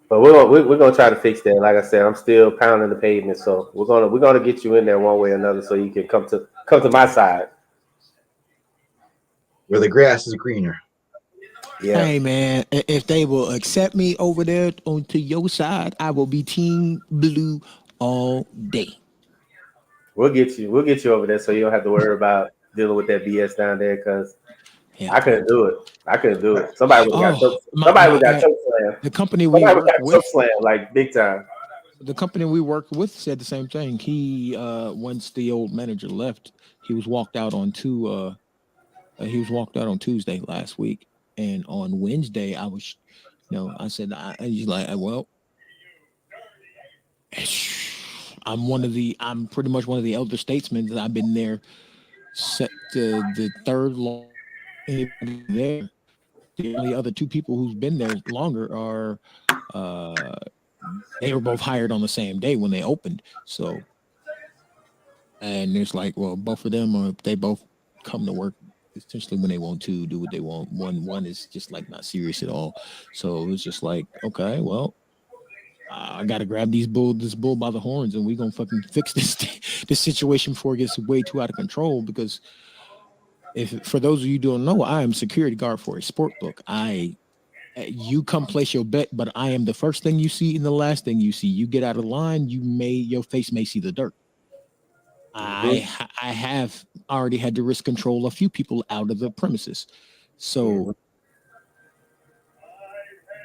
But we're gonna try to fix that. Like I said, I'm still pounding the pavement, so we're gonna get you in there one way or another, so you can come to my side. Where the grass is greener. Yeah, Hey man, if they will accept me over there onto your side, I will be team blue all day. we'll get you over there, so you don't have to worry about dealing with that BS down there. Cause Yeah. I couldn't do it. I couldn't do it. Oh, Somebody would got choke slam. the company we Somebody would work got choke with, slam like big time. the company we worked with said the same thing. He once the old manager left, he was walked out on he was walked out on Tuesday last week, and on Wednesday I was, I said I was like, well, I'm pretty much one of the elder statesmen that I've been there set the third long anybody there. The only other two people who's been there longer are uh they were both hired on the same day when they opened. So and it's like, well, both of them are they both come to work essentially when they want to do what they want. One is just like not serious at all. So it was just like, okay, well, I gotta grab this bull by the horns, and we gonna fucking fix this situation before it gets way too out of control. Because if for those of you who don't know, I am security guard for a sport book. You come place your bet, but I am the first thing you see and the last thing you see. You get out of line, your face may see the dirt. Hmm. I have already had to risk control a few people out of the premises. Hmm. So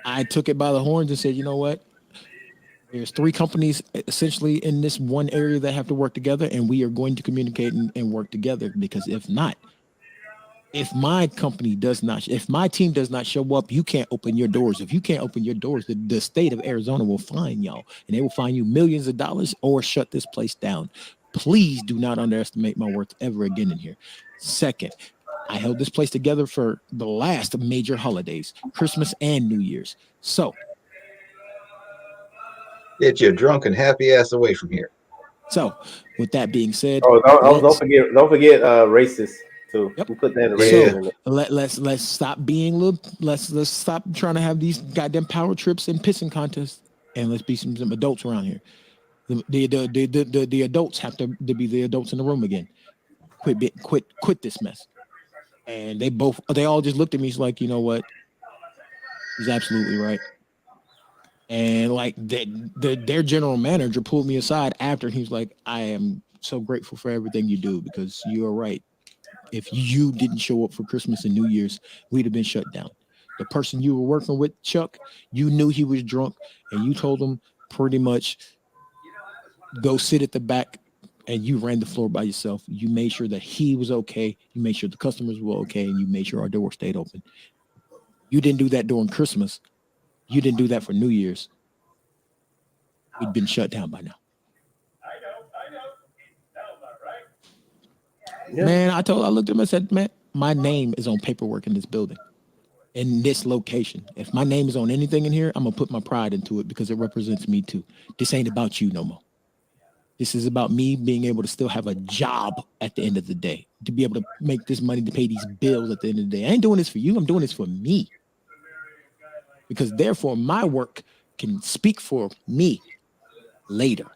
I took it by the horns and said, you know what? There's three companies essentially in this one area that have to work together, and we are going to communicate and work together because if not, if my company does not, if my team does not show up, you can't open your doors. If you can't open your doors, the state of Arizona will fine y'all, and they will fine you millions of dollars or shut this place down. Please do not underestimate my worth ever again in here. Second, I held this place together for the last major holidays, Christmas and New Year's. Get your drunk and happy ass away from here. So, with that being said, Don't let's forget, racist too. yep. We put that in the Yeah. racist So in there. let's stop being little. Let's stop trying to have these goddamn power trips and pissing contests, and let's be some adults around here. The adults have to be the adults in the room again. Quit this mess. And they all just looked at me like, you know what? He's absolutely right. And like their general manager pulled me aside after, and he was like, I am so grateful for everything you do, because you are right. If you didn't show up for Christmas and New Year's, we'd have been shut down. The person you were working with, Chuck, you knew he was drunk, and you told him pretty much go sit at the back, and you ran the floor by yourself. You made sure that he was okay. You made sure the customers were okay, and you made sure our door stayed open. You didn't do that during Christmas. You didn't do that for New Year's. We'd been shut down by now. Yeah. Man, I looked at him and said, man, my name is on paperwork in this building, in this location. If my name is on anything in here, I'm gonna put my pride into it, because it represents me too. This ain't about you no more. This is about me being able to still have a job at the end of the day, to be able to make this money to pay these bills at the end of the day. I ain't doing this for you. I'm doing this for me, because therefore my work can speak for me later.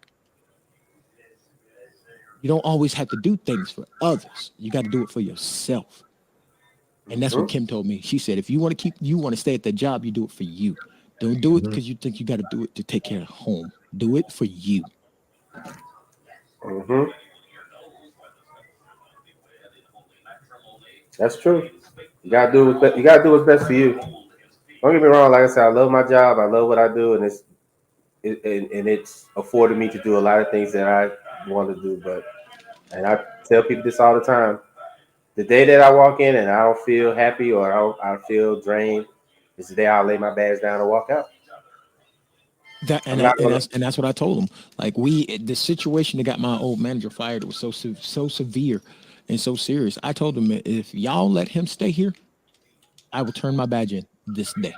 You don't always have to do things for others. You got to do it for yourself. And that's what Kim told me. She said, if you want to stay at the job, you do it for you. Don't do it because you think you got to do it to take care of home. Do it for you. Mm-hmm. That's true. You gotta do what's best for you. Don't get me wrong. Like I said, I love my job. I love what I do, and it's afforded me to do a lot of things that I want to do. And I tell people this all the time: the day that I walk in and I don't feel happy or I feel drained, is the day I'll lay my bags down and walk out. That's what I told him. Like, the situation that got my old manager fired was so severe and so serious. I told him, if y'all let him stay here, I will turn my badge in this day.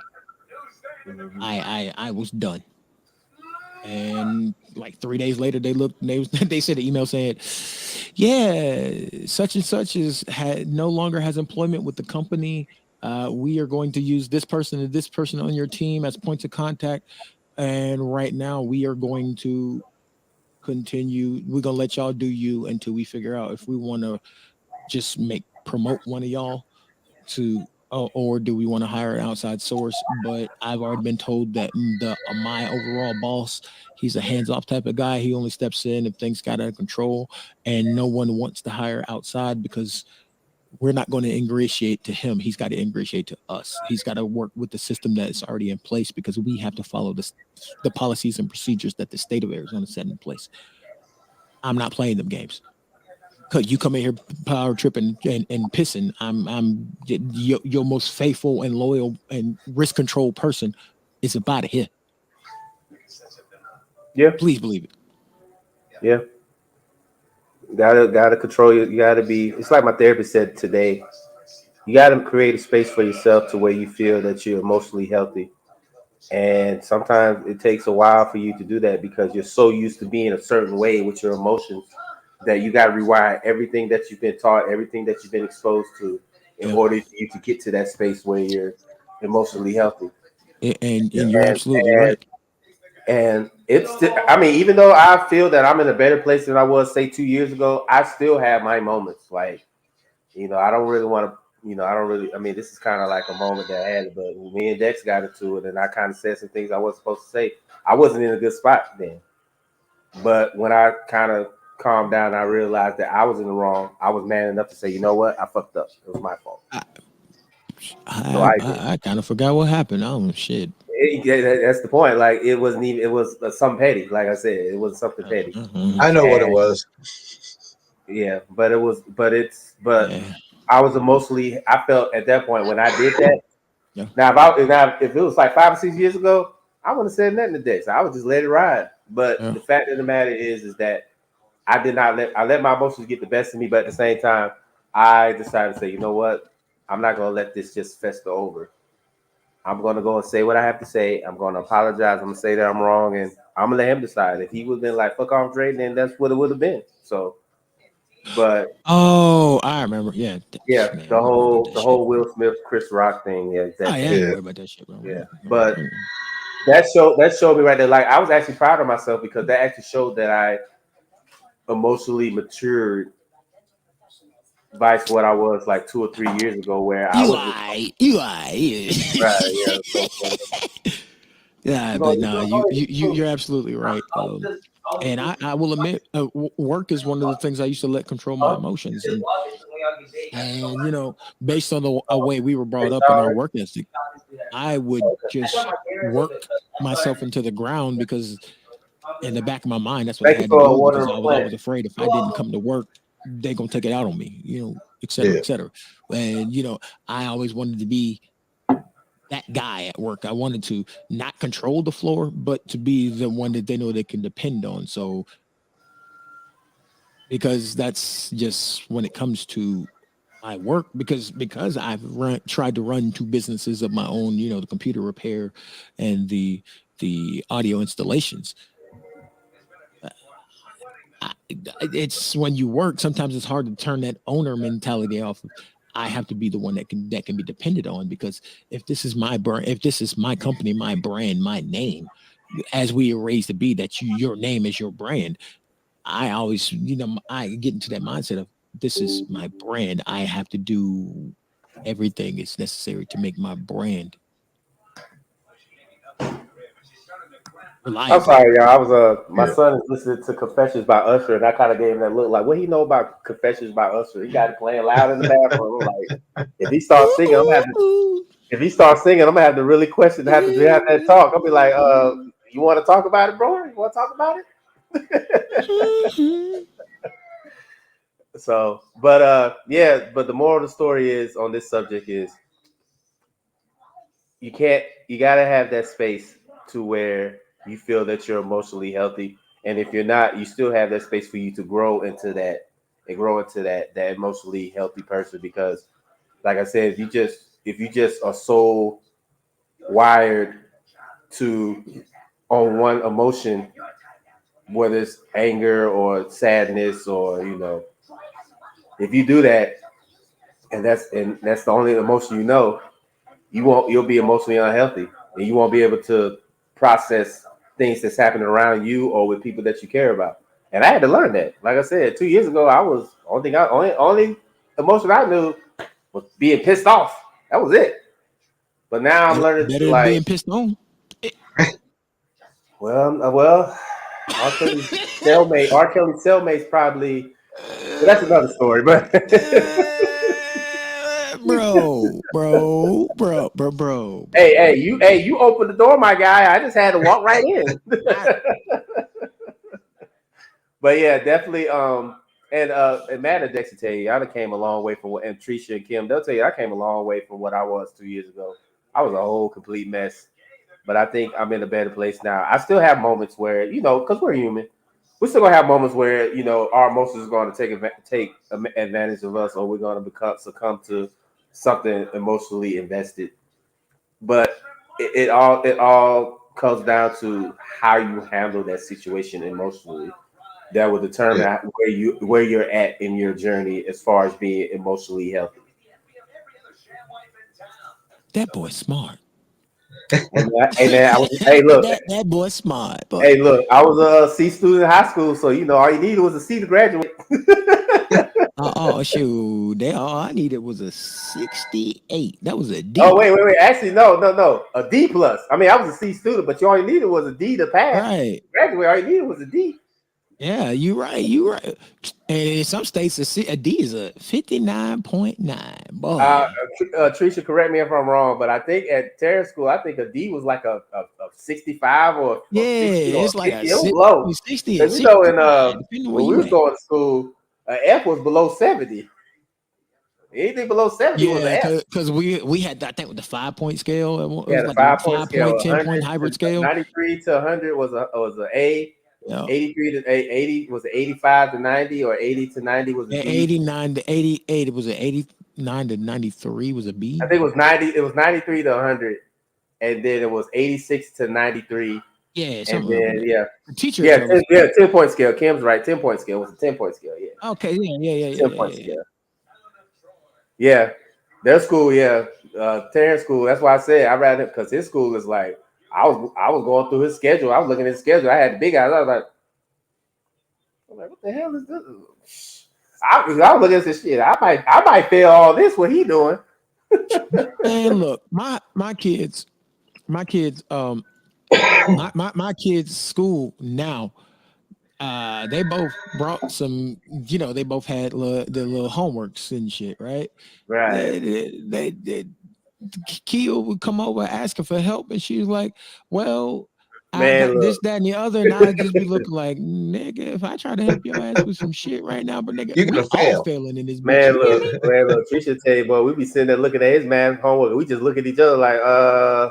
I was done. And like 3 days later, they sent an email saying, yeah, such and such no longer has employment with the company. We are going to use this person and this person on your team as points of contact. And right now we are going to continue. We're going to let y'all do you until we figure out if we want to just promote one of y'all to, or do we want to hire an outside source? But I've already been told that my overall boss, he's a hands-off type of guy. He only steps in if things got out of control, and no one wants to hire outside because we're not going to ingratiate to him. He's got to ingratiate to us. He's got to work with the system that's already in place, because we have to follow the policies and procedures that the state of Arizona set in place. I'm not playing them games. Cause you come in here power tripping and pissing. I'm your most faithful and loyal and risk control person is about to hit. Yeah, please believe it. Yeah, gotta control you. You gotta be. It's like my therapist said today. You gotta create a space for yourself to where you feel that you're emotionally healthy. And sometimes it takes a while for you to do that because you're so used to being a certain way with your emotions that you got to rewire everything that you've been taught, everything that you've been exposed to in order for you to get to that space where you're emotionally healthy. And you're absolutely right. And it's, I mean, even though I feel that I'm in a better place than I was, say, 2 years ago, I still have my moments. Like, I don't really want to. I mean, this is kind of like a moment that I had, but me and Dex got into it, and I kind of said some things I wasn't supposed to say. I wasn't in a good spot then. But when I kind of calmed down, I realized that I was in the wrong. I was man enough to say, you know what? I fucked up. It was my fault. I kind of forgot what happened. Oh, shit. That's the point. Like, it wasn't even, it was something petty. Like I said, it was something petty. I know what it was. Yeah, but I was emotionally, I felt at that point when I did that. Yeah. Now, if it was like 5 or 6 years ago, I wouldn't have said nothing to Dex. I would just let it ride. But the fact of the matter is that I let my emotions get the best of me. But at the same time, I decided to say, you know what? I'm not going to let this just fester over. I'm going to go and say what I have to say. I'm going to apologize. I'm going to say that I'm wrong. And I'm going to let him decide. If he would have been like, fuck off, Dre, then that's what it would have been. So, but. Oh, I remember. Yeah. Yeah, man, the whole Will Smith, Chris Rock thing. Yeah, I ain't worried about that shit, bro. Yeah, but that showed me right there. Like, I was actually proud of myself because that actually showed that I emotionally matured vice what I was like 2 or 3 years ago, where I was right, yeah. So, Yeah, but no, you're absolutely right. And I will admit, work is one of the things I used to let control my emotions, and you know, based on the way we were brought up in our work ethic, I would just work myself into the ground because in the back of my mind, that's what I Thank you had to for do watering because the I was plant. always afraid if I didn't come to work, they gonna take it out on me, you know, et cetera, Yeah. et cetera. And you know, I always wanted to be that guy at work. I wanted to not control the floor, but to be the one that they know they can depend on. So because that's just when it comes to my work, because I've tried to run two businesses of my own, you know, the computer repair and the audio installations. It's when you work, sometimes it's hard to turn that owner mentality off of, I have to be the one that can be depended on, because if this is my brand, if this is my company, my brand, my name, as we are raised to be, that your name is your brand. I always, you know, I get into that mindset of, this is my brand. I have to do everything is necessary to make my brand I'm reliable. sorry, y'all. I was my Yeah. son is listening to Confessions by Usher, and I kind of gave him that look like, what he know about Confessions by Usher? He got it playing loud in the bathroom. Like, if he starts singing, I'm gonna have to. If he starts singing, I'm gonna have to really question, have to have that talk. I'll be like, you want to talk about it, bro? You want to talk about it? So, but yeah, but the moral of the story is on this subject is you gotta have that space to where you feel that you're emotionally healthy. And if you're not, you still have that space for you to grow into that and grow into that emotionally healthy person. Because like I said, if you just are so wired to on one emotion, whether it's anger or sadness, or you know, if you do that and that's the only emotion you know, you'll be emotionally unhealthy, and you won't be able to process things that's happening around you or with people that you care about. And I had to learn that. Like I said, 2 years ago, I was only emotion I knew was being pissed off. That was it. But now I'm learning to Better than like, being pissed on. well, R. Kelly's R. Kelly's cellmate's probably, but that's another story. But Bro. you opened the door, my guy. I just had to walk right in. But yeah, definitely. And Matt and Dexter tell you, I done came a long way from what, and Tricia and Kim, they'll tell you I came a long way from what I was 2 years ago. I was a whole complete mess, but I think I'm in a better place now. I still have moments where, you know, because we're human, we're still gonna have moments where, you know, our emotions are going to take advantage of us, or we're going to succumb to something emotionally invested. But it all comes down to how you handle that situation emotionally. That will determine Yeah. where you're at in your journey as far as being emotionally healthy. That boy smart. Hey, look, That boy smart. Boy. hey, look. I was a C student in high school, so you know all you needed was a C to graduate. Oh shoot! All I needed was a 68. That was a Oh, D. wait. Actually, no. A D plus. I mean, I was a C student, but you all you needed was a D to pass. Right. Graduate, all you needed was a D. Yeah, you right. You right. And in some states, a D is a 59.9. Uh, Boy. Tricia, correct me if I'm wrong, but I think at Terra School, I think a D was like a 65 Yeah, or 60 or it's like a 50. It was low. 60 and Because you know, 65, depending on where when we you was at. going to school, an F was below 70. Anything below 70 was an Yeah, F. because we had, I think, with the 5 point scale. It Yeah, was the like a 5 point scale, 5 point, 10 point 100 to hybrid scale. 93 to 100 was a A. Yeah. 83 to 80 was 85 to 90, or 80 to 90 was a D. 89 to 88. It was an 89 to 93 was a I B. think it was 90. It was 93 to 100, and then it was 86 to 93, Yeah, and something up in then there. yeah, The teacher yeah, was 10 point scale. Kim's right. 10 point scale was a 10 point scale. Yeah, okay. ten point Yeah. scale. Yeah, their school. Yeah, Terrence school. That's why I said I rather, because his school is like, I was going through his schedule. I was looking at his schedule. I had the big eyes. I'm like, what the hell is this? I was looking at this shit. I might fail all this. What he doing? And look, my kids, my kids' school now. They both brought some. They both had the little homeworks and shit, right? Right. They Kia would come over asking for help, and she was like, "Well, I Man, got look, this, that, and the other," and I'd just be looking like, "Nigga, if I try to help your ass with some shit right now, but nigga, You're we gonna all fail. failing in this bitch. man, You hear look, me?" man, look. Trisha tell you, boy, we be sitting there looking at his math homework. We just look at each other like, I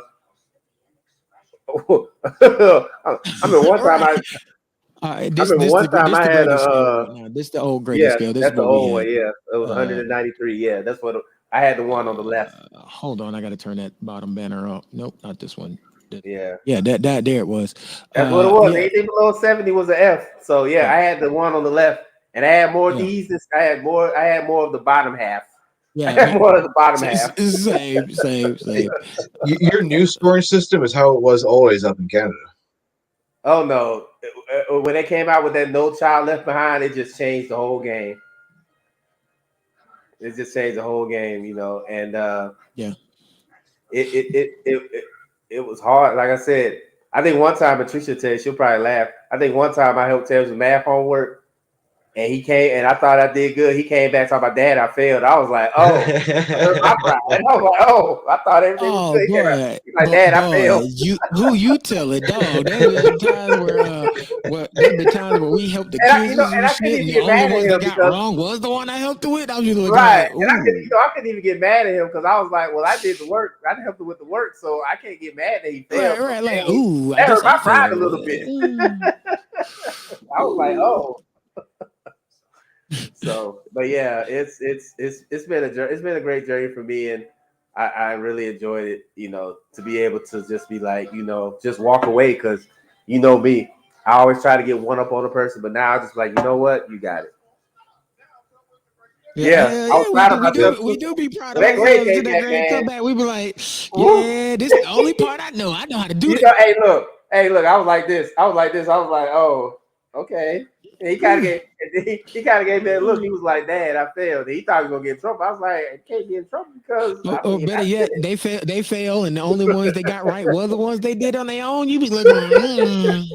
mean, one time Right. I This remember this one the time this I the had grading scale a right now. This the old grading yeah, scale. This is that's the what we old one. had. Yeah, it was Uh, 193. Yeah, that's what I had the one on the left. Hold on, I got to turn that bottom banner up. Nope, not this one. Yeah, Yeah, that there it was. that's what it was. Yeah, Anything below 70 was an F. So yeah, yeah, I had the one on the left, and I had more yeah, D's. I had more. I had more of the bottom half. I yeah. had more of the bottom half. Same. Your new scoring system is how it was always up in Canada. Oh no! When they came out with that No Child Left Behind, it just changed the whole game. It just changed the whole game, and Yeah. it it, it it it it was hard. Like I said, I think one time Patricia said she'll probably laugh. I think one time I helped Terrence with math homework, and he came and I thought I did good. He came back talking about Dad, I failed. I was like, oh, I hurt my pride. I was like, oh, I thought everything was Oh good. Yeah. boy, He's like, Dad, I boy, failed. you tell it, dog. There's been times where we helped the And I, kids with and some I couldn't shit, and even the get only mad at ones that him got because wrong was the one I helped with. I was just looking right, like, and ooh, I couldn't even get mad at him because I was like, well, I did the work. I helped him with the work, so I can't get mad that he failed. So right, like, dang, ooh, I that guess hurt my I pride a failed. little bit. I was like, Ooh. oh. So, but yeah, it's been it's been a great journey for me, and I really enjoyed it. To be able to just be like, just walk away because me. I always try to get one up on a person, but now I just like, you know what, you got it. Yeah, Yeah, hell I was yeah, proud of myself we too. do be proud of When that grade ourselves to came that back, great man. comeback. We be like, Woo, yeah, this is the only part I know. I know how to do that. hey, look. I was like this. I was like this. I was like, oh, okay. And he kind of gave me that look. He was like, Dad, I failed. And he thought he was gonna get in trouble. I was like, I can't get in trouble because Or better I yet, did it. they fail, and the only ones they got right were the ones they did on their own. You be looking like,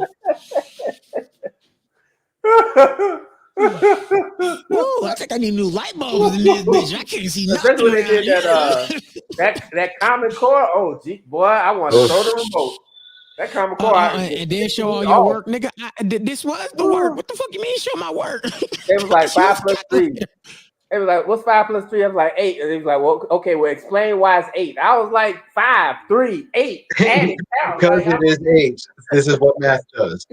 whoa, I think I need new light bulbs in this bitch. I can't see Especially nothing when they around did here. that Common Core. Oh, gee, boy, I want to throw the remote. That Common Core, And then show all me your off. work, nigga. This was the work. What the fuck you mean show my work? It was like Use 5 the plus 3. calculator. It was like, what's 5 plus 3? I was like 8. And he was like, well, okay, well, explain why it's 8. I was like 5, 3, 8. Add it down. Because it is 8. This is what math does.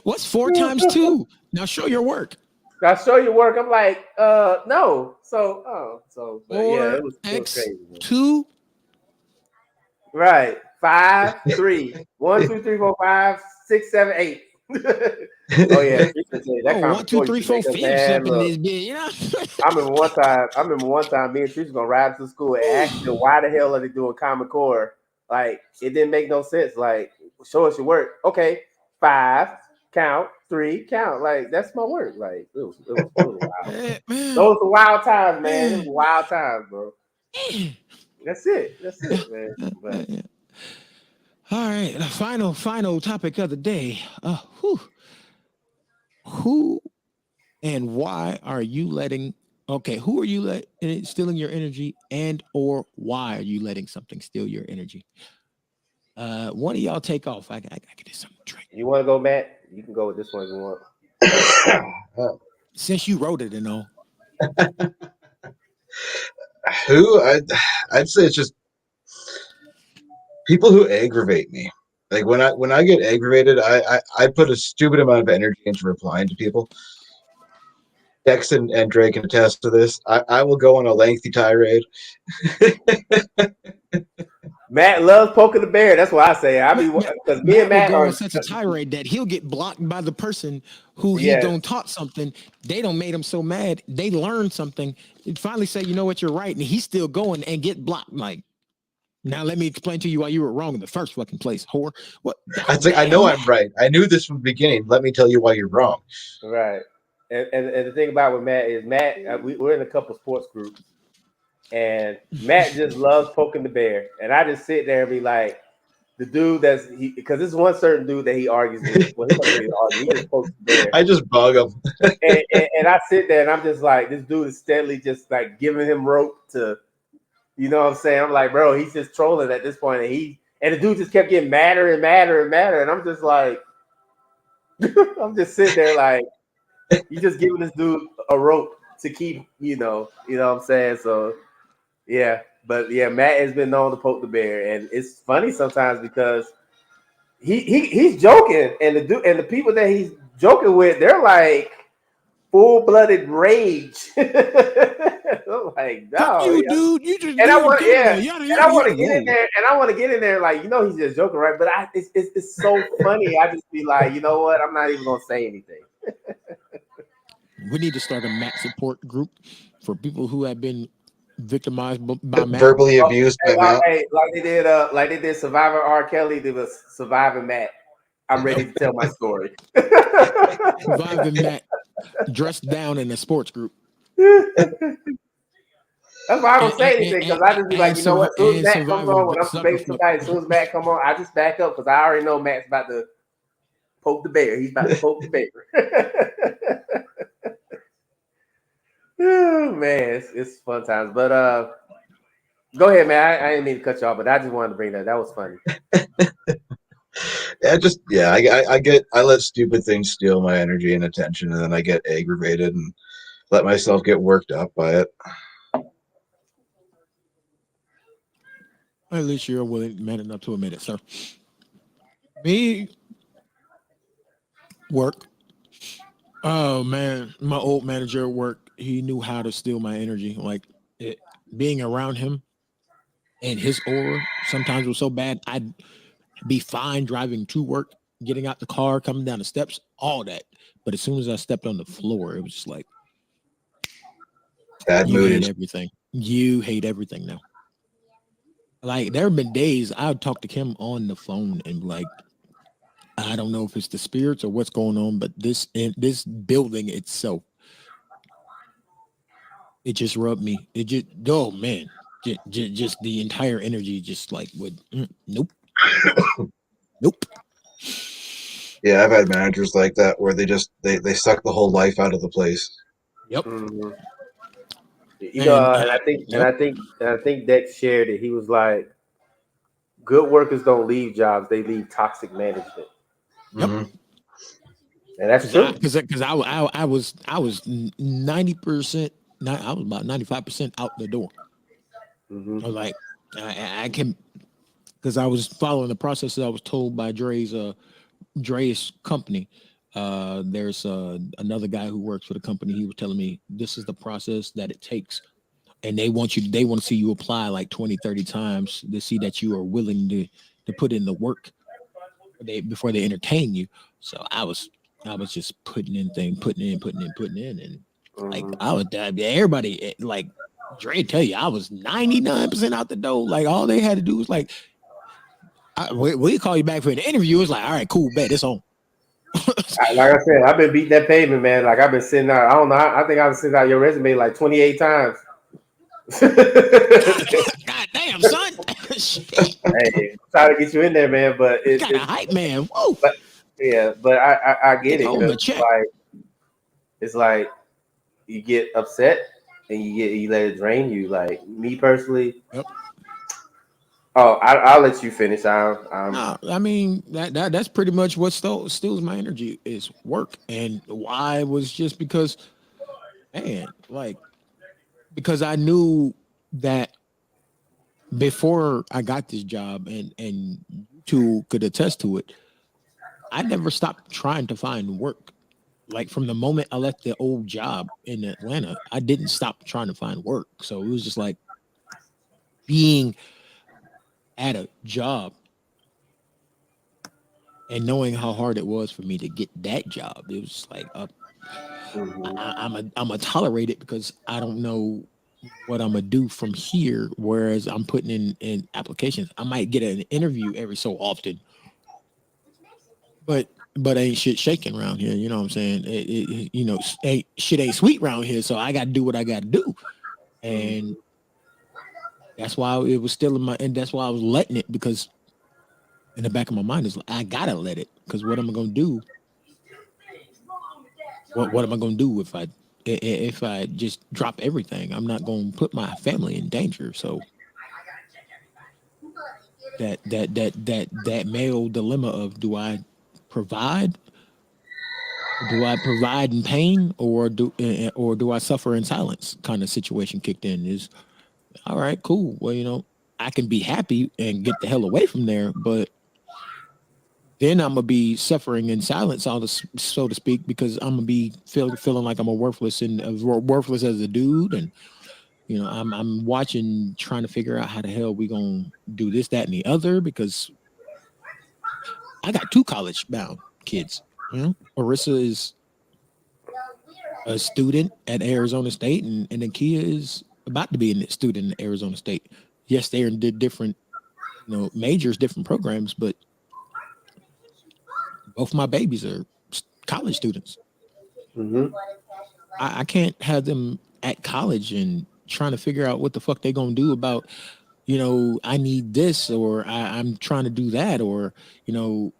What's 4 times 2? Now show your work. I show you work. I'm like, no. But yeah, it was X crazy. Man. 2. Right. 5, 3. 1, 2, 3, 4, 5, 6, 7, 8. Oh yeah, that 1, 2, 3, 4, 5 up in look. this bitch, you know? I remember one time me and Teresa gonna ride to school and ask them why the hell are they doing Common Core? Like it didn't make no sense. Like show us your work. Okay, 5, count, 3, count. Like that's my work. Like it was wild. Those are wild times, man. It was wild times, bro. That's it, man. But, all right, the final topic of the day. Who and why are you letting? Okay, who are you stealing your energy, and or why are you letting something steal your energy? One of y'all take off. I get something to drink. you want to go, Matt? You can go with this one if you want. Since you wrote it and all. Who? I'd say it's just people who aggravate me. Like when I get aggravated, I put a stupid amount of energy into replying to people. Dex and Drake can attest to this. I will go on a lengthy tirade. Matt loves poking the bear. That's what I say. I mean, because me and Matt will go are on such a tirade that he'll get blocked by the person who he don't taught something. They don't made him so mad. They learned something. And finally say, you know what, you're right, and he's still going and get blocked. Like, now let me explain to you why you were wrong in the first fucking place, whore. What? I'd say, I know I'm right. I knew this from the beginning. Let me tell you why you're wrong. Right. And the thing about with Matt is we're in a couple sports groups, and Matt just loves poking the bear, and I just sit there and be like, the dude because this one certain dude that he argues with. Well, he doesn't even argue; he just pokes the bear. I just bug him. and I sit there and I'm just like, this dude is steadily just like giving him rope to, you know what I'm saying? I'm like, bro, he's just trolling at this point, and the dude just kept getting madder and madder and madder, and I'm just like, I'm just sitting there like, you just giving this dude a rope to keep, you know what I'm saying? So yeah, but yeah, Matt has been known to poke the bear, and it's funny sometimes because he's joking, and the people that he's joking with, they're like full-blooded rage. I'm like, no, you, dude. You just and I want get in there. and Yada, I want to yada, get in there, and I want to get in there, like, he's just joking, right? But it's so funny. I just be like, you know what? I'm not even gonna say anything. We need to start a Matt support group for people who have been victimized by Matt. Verbally abused by Matt. Hey, like they did Survivor R. Kelly, they was Surviving Matt. I'm ready to tell my story. Surviving Matt dressed down in a sports group. That's why I don't say anything, because I just be like, you know what? As soon as Matt comes on, when I'm debating somebody, as soon as Matt come on, I just back up because I already know Matt's about to poke the bear. He's about to poke the bear. Oh, man, it's fun times. But go ahead, man. I didn't mean to cut you off, but I just wanted to bring that. That was funny. I let stupid things steal my energy and attention, and then I get aggravated and let myself get worked up by it. At least you're man enough to admit it, sir. Me, work. Oh man, my old manager at work, he knew how to steal my energy. Like being around him and his aura sometimes was so bad, I'd be fine driving to work, getting out the car, coming down the steps, all that. But as soon as I stepped on the floor, it was just like, bad you mood. hate everything. You hate everything now. Like there have been days I would talk to Kim on the phone and like, I don't know if it's the spirits or what's going on, but this building itself, it just rubbed me. It just, oh man, just the entire energy just like would, nope, nope. Yeah, I've had managers like that where they suck the whole life out of the place. Yep. Mm-hmm. I think Dex shared it. He was like, good workers don't leave jobs; they leave toxic management. Yep. Mm-hmm. And that's true. Because I was 90%. I was about 95% out the door. Mm-hmm. I was like, I can, because I was following the process that I was told by Dre's company. There's another guy who works for the company. He was telling me this is the process that it takes, and they want to see you apply like 20, 30 times to see that you are willing to put in the work before they entertain you. So I was just putting in, and like I would everybody like Dre tell you I was 99% out the door. Like all they had to do was like, we call you back for an interview. It's like, all right, cool, bet it's on. Like I said, I've been beating that pavement, man. Like I've been sitting out. I don't know. I think I've sent out your resume like 28 times. God damn, son. Hey, try to get you in there, man. But it's got a hype man. Whoa. But I get it. It's like you get upset and you let it drain you. Like me personally. Yep. Oh, I'll let you finish. No, I mean that's pretty much what steals my energy is work, and why was just because, man, like because I knew that before I got this job, and you two could attest to it, I never stopped trying to find work. Like from the moment I left the old job in Atlanta, I didn't stop trying to find work. So it was just like being at a job and knowing how hard it was for me to get that job. It was like I'm a tolerate it because I don't know what I'm gonna do from here. Whereas I'm putting in applications, I might get an interview every so often, but ain't shit shaking around here. You know what I'm saying? Shit ain't sweet around here. So I got to do what I got to do, and That's why it was still in my, and that's why I was letting it, because in the back of my mind is like, I gotta let it, because what am I gonna do? What am I gonna do if I just drop everything? I'm not gonna put my family in danger. So that male dilemma of, provide do I provide in pain, or do I suffer in silence, kind of situation kicked in. Is all right, cool. Well, I can be happy and get the hell away from there, but then I'm gonna be suffering in silence, so to speak, because I'm gonna be feeling like I'm worthless as a dude. And I'm watching, trying to figure out how the hell we gonna do this, that, and the other, because I got two college bound kids. Arissa is a student at Arizona State, and then Kia is about to be a student at Arizona State. Yes, they're in different, majors, different programs, but both my babies are college students. Mm-hmm. I can't have them at college and trying to figure out what the fuck they gonna do about, I need this, or I'm trying to do that, or you know,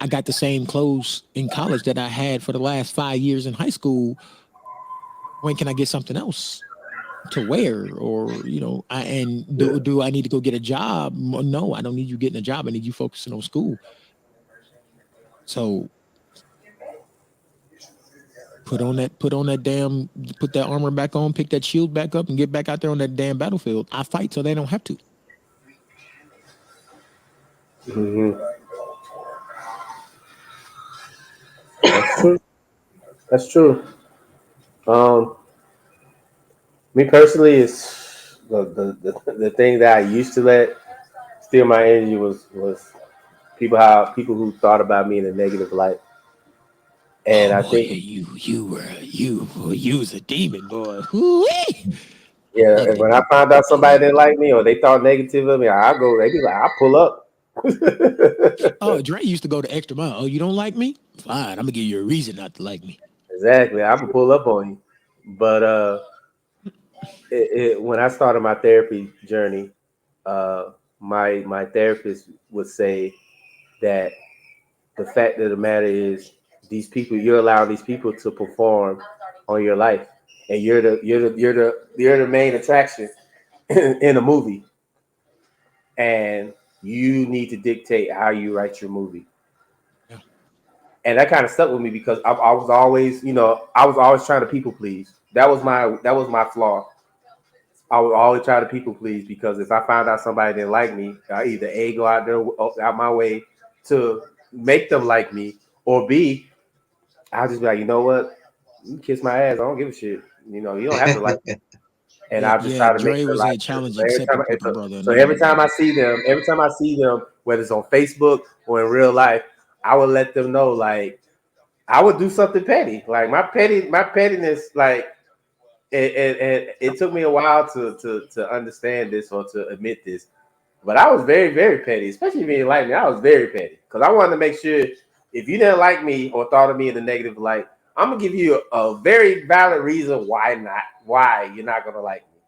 I got the same clothes in college that I had for the last 5 years in high school. When can I get something else to wear? Or Yeah. do I need to go get a job? No, I don't need you getting a job. I need you focusing on school. So put that armor back on, pick that shield back up, and get back out there on that damn battlefield. I fight so they don't have to. Mm-hmm. That's true. That's true. Um, Me personally, is the thing that I used to let steal my energy was people who thought about me in a negative light, and Oh I boy, think you was a demon, boy. Woo-wee! I yeah, love and it. when I found out somebody didn't like me or they thought negative of me, I go. They be like, I pull up. Oh, Dre used to go the extra mile. Oh, you don't like me? Fine, I'm gonna give you a reason not to like me. Exactly, I can pull up on you. But when I started my therapy journey, my therapist would say that the fact of the matter is these people you're allowing these people to perform on your life, and you're the main attraction in a movie, and you need to dictate how you write your movie. Yeah. And that kind of stuck with me because I was always, I was always trying to people please. That was my flaw. I would always try to people please because if I found out somebody didn't like me, I either A, go out there out my way to make them like me, or B, I'll just be like, you know what? You can kiss my ass. I don't give a shit. You don't have to like me. And Yeah, I'll just yeah. try to make Dre their was life a good. challenge So every time, accepted type of brother, and so I every love time that. I see them, whether it's on Facebook or in real life, I would let them know, like, I would do something petty. Like my pettiness, like it took me a while to understand this or to admit this. But I was very, very petty, especially if you didn't like me. I was very petty because I wanted to make sure if you didn't like me or thought of me in a negative light, I'm gonna give you a very valid reason why you're not gonna like me.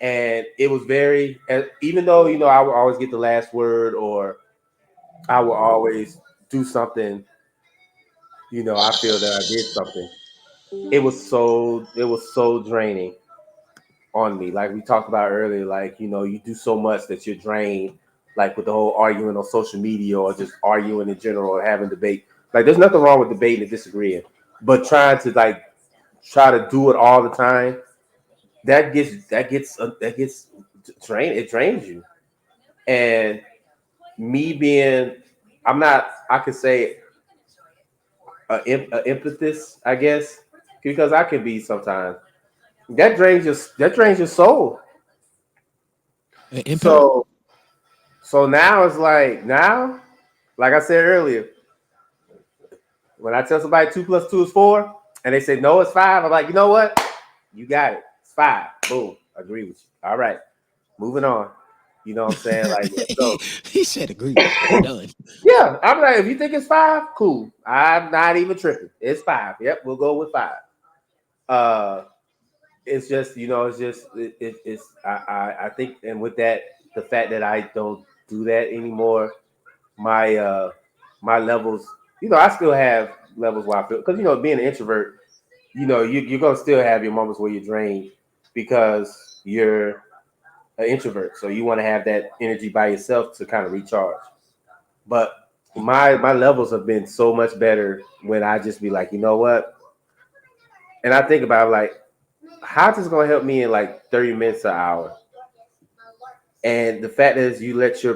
And it was very, even though I would always get the last word or I would always do something. I feel that I did something. It was so draining on me. Like we talked about earlier, like you do so much that you're drained. Like with the whole arguing on social media or just arguing in general or having debate. Like there's nothing wrong with debating and disagreeing, but try to do it all the time. That gets drained. It drains you. And me being, I'm not. I could say a empathist, I guess, because I can be sometimes. That drains your soul. An empath. So now it's like I said earlier, when I tell somebody 2 + 2 is 4, and they say no, it's 5, I'm like, you know what? You got it. It's 5. Boom. Agree with you. All right. Moving on. You know what I'm saying? Like, let's go. He said, "Agree with you." Done. Yeah. I'm like, if you think it's 5, cool. I'm not even tripping. It's 5. Yep, we'll go with 5. Uh it's just it's I think, and with that, the fact that I don't do that anymore, my my levels, I still have levels where I feel, because being an introvert, you're gonna still have your moments where you're drained because you're an introvert, so you want to have that energy by yourself to kind of recharge. But my levels have been so much better when I just be like, you know what, and I think about like, how's this gonna help me in like 30 minutes an hour? And the fact is, you let you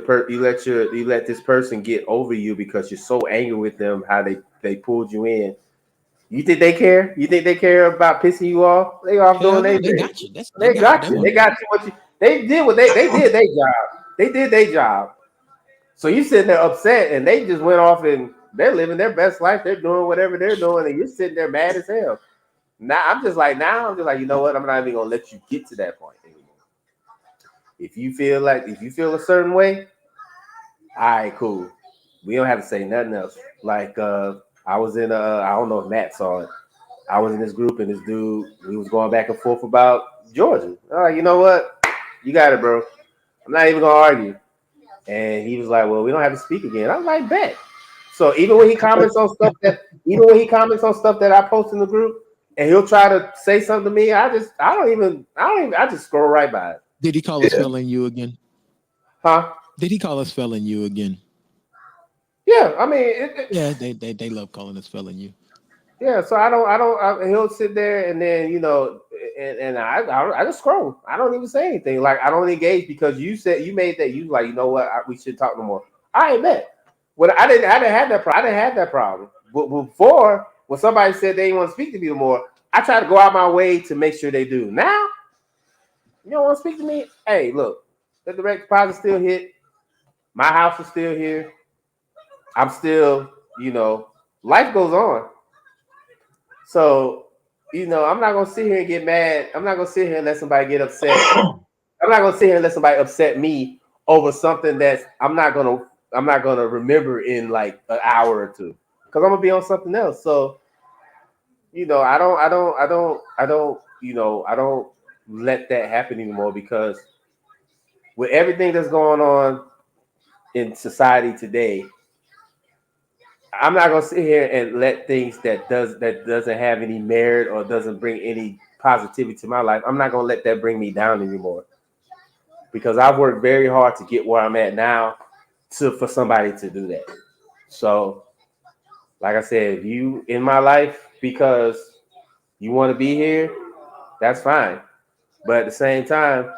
let this person get over you because you're so angry with them, how they pulled you in. You think they care? You think they care about pissing you off? They off Hell doing no, their they thing. got you. They They got got them. you. They got you. What you? They did what they did their job. They did their job. So you sitting there upset, and they just went off and they're living their best life. They're doing whatever they're doing, and you're sitting there mad as hell. Now I'm just like, you know what? I'm not even gonna let you get to that point anymore. If you feel a certain way, all right, cool. We don't have to say nothing else. Like I was in I don't know if Matt saw it. I was in this group, and this dude, we was going back and forth about Georgia. All right, you know what? You got it, bro. I'm not even gonna argue. And he was like, "Well, we don't have to speak again." I was like, "Bet." So even when he comments on stuff that I post in the group, and he'll try to say something to me, I just scroll right by it. Did he call us felling you again? Huh? Did he call us felling you again? Yeah, I mean, Yeah, they love calling us felling you. yeah. So he'll sit there, and then and I just scroll. I don't even say anything. Like, I don't engage, because you said, you made that, you like, you know what, we should talk no more. I ain't bet. When I didn't have that problem. I didn't have that problem. But before, when somebody said they didn't want to speak to me no more, I try to go out my way to make sure they do. Now, you don't want to speak to me? Hey, look, the direct deposit still hit. My house is still here. I'm still, life goes on. So, I'm not gonna sit here and get mad. I'm not gonna sit here and let somebody get upset. I'm not gonna sit here and let somebody upset me over something that's I'm not gonna remember in like an hour or two, because I'm gonna be on something else. So, I don't let that happen anymore, because with everything that's going on in society today, I'm not gonna sit here and let things that doesn't have any merit or doesn't bring any positivity to my life. I'm not gonna let that bring me down anymore, because I've worked very hard to get where I'm at now, for somebody to do that. So, like I said, if you in my life because you want to be here, that's fine. But at the same time,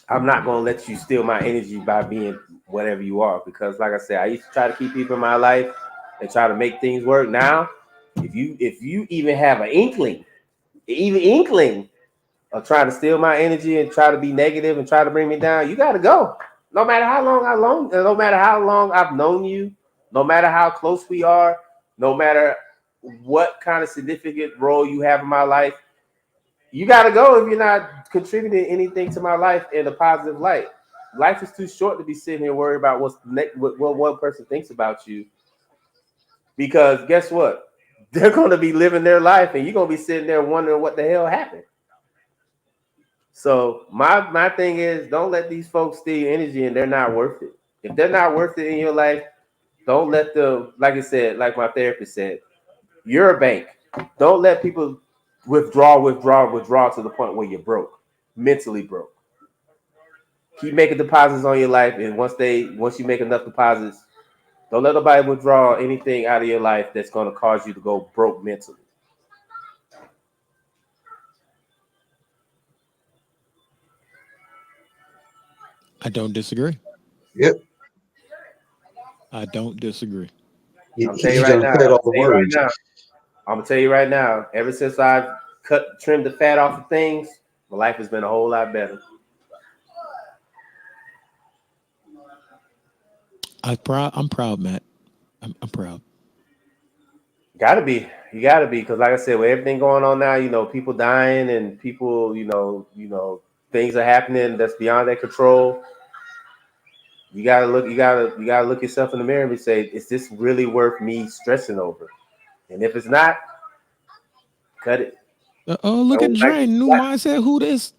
I'm not gonna let you steal my energy by being whatever you are. Because, like I said, I used to try to keep people in my life and try to make things work. Now, if you even have an inkling of trying to steal my energy and try to be negative and try to bring me down, you got to go. No matter how long I've known you, no matter how close we are, no matter what kind of significant role you have in my life, you got to go if you're not contributing anything to my life in a positive light. Life is too short to be sitting here worried about what one person thinks about you. Because guess what? They're going to be living their life, and you're going to be sitting there wondering what the hell happened. So my thing is, don't let these folks steal your energy, and they're not worth it. If they're not worth it in your life, don't let them. Like I said, like my therapist said, you're a bank. Don't let people withdraw to the point where you're broke, mentally broke. Keep making deposits on your life, and once you make enough deposits, don't let nobody withdraw anything out of your life that's going to cause you to go broke mentally. I don't disagree. Yep. I don't disagree. I'm tell you He right done now. said all the words. I'm gonna tell you right now. Ever since I've trimmed the fat off of things, my life has been a whole lot better. I'm proud, Matt. I'm proud. Gotta be, you gotta be, because like I said, with everything going on now, people dying and people, things are happening that's beyond their control. You gotta look yourself in the mirror and say, is this really worth me stressing over? And if it's not, cut it. Oh, look at Like, Dre. New mindset. Who this?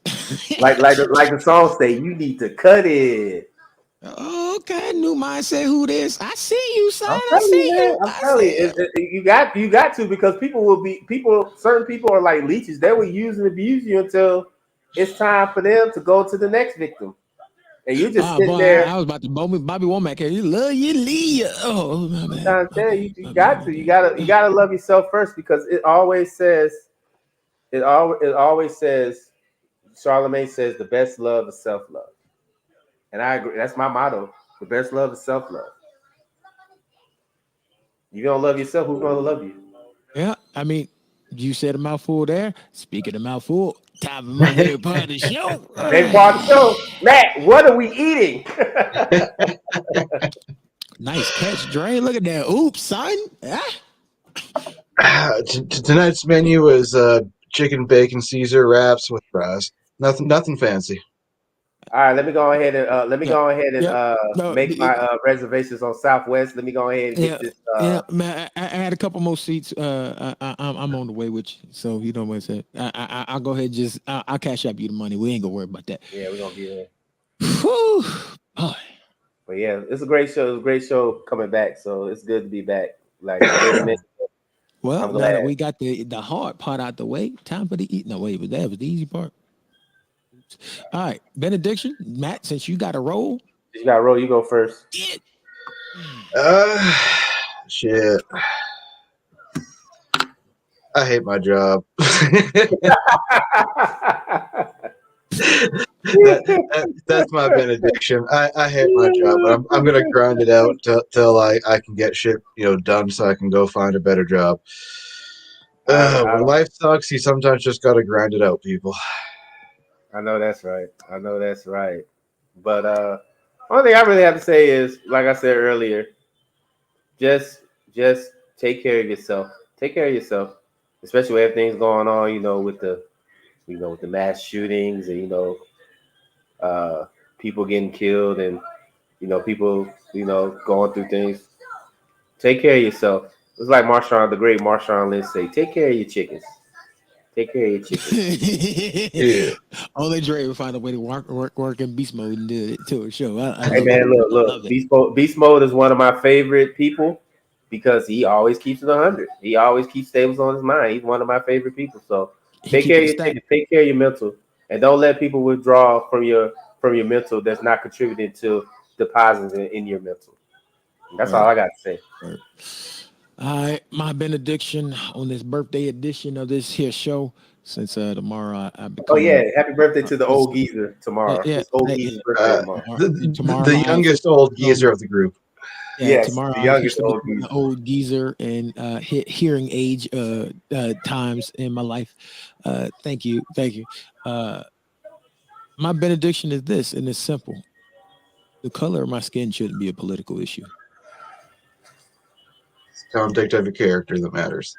like the song say, you need to cut it. Oh, okay, new mindset. Who this? I see you, son. I'm I telling you, see man. you. I'm I telling you, see you got to because people will be people. Certain people are like leeches. They will use and abuse you until it's time for them to go to the next victim, and you just Oh boy, sitting there. I was about to Bobby Womack here. You love you, Leah. Oh my I'm bad. trying to My tell bad. you, you My bad. got My to, bad. you gotta love yourself first because it always says. Charlemagne says the best love is self love, and I agree. That's my motto. The best love is self love. You don't love yourself, who's gonna love you? Yeah, I mean, you said a mouthful there. Speaking of mouthful, time for my favorite part of the show. Next part of the show, Matt. What are we eating? Nice catch, Dre. Look at that. Oops, son. Tonight's menu is chicken bacon Caesar wraps with fries. Nothing fancy. All right, Yeah, yeah. No, make my reservations on Southwest. Let me go ahead and yeah, get this. yeah, man. I had a couple more seats. I'm on the way with you, so you know what I said. I'll go ahead. And just I'll cash up you the money. We ain't gonna worry about that. Yeah, we're gonna be there. Whew, boy. But yeah, it's a great show. It's a great show coming back. So it's good to be back. Like Jada mentioned, Well, I'm now that glad. we got the hard part out the way, time for the eat. No, wait, but that was the easy part. All right, benediction, Matt. Since you got a roll, You got to roll. You go first. it. Uh, shit. I hate my job. That's my benediction. I hate my job, but I'm gonna grind it out till I can get shit done so I can go find a better job. I, When life sucks, you sometimes just gotta grind it out, people. I know that's right. I know that's right. But only thing I really have to say is, like I said earlier, just just take care of yourself. Take care of yourself, especially with everything's going on. With the mass shootings and uh, people getting killed and people going through things. Take care of yourself. It's like Marshawn, the great Marshawn Lynch say, take care of your chickens. Take care of your chickens. Yeah. Only Dre would find a way to work in beast mode and do it to a show. I Hey love it. man, I look. love it. Beast Mode is one of my favorite people because he always keeps it 100. He always keeps stables on his mind. He's one of my favorite people. So He take keeps care it of a your stack. chickens. Take care of your mental, and don't let people withdraw from your mental that's not contributing to deposits in your mental. That's all Right. I got to say. Right. All right, my benediction on this birthday edition of this here show. Since tomorrow I Oh yeah, become happy birthday to the this, old geezer tomorrow. yeah, It's old hey, geezer's birthday Uh, tomorrow. tomorrow the I youngest officially old become. geezer of the group. Yeah, Yes, tomorrow the I youngest officially old become the geezer. old geezer and hearing age times in my life. Thank you, thank you. Uh, my benediction is this, and it's simple: the color of my skin shouldn't be a political issue. It's contact of a character that matters.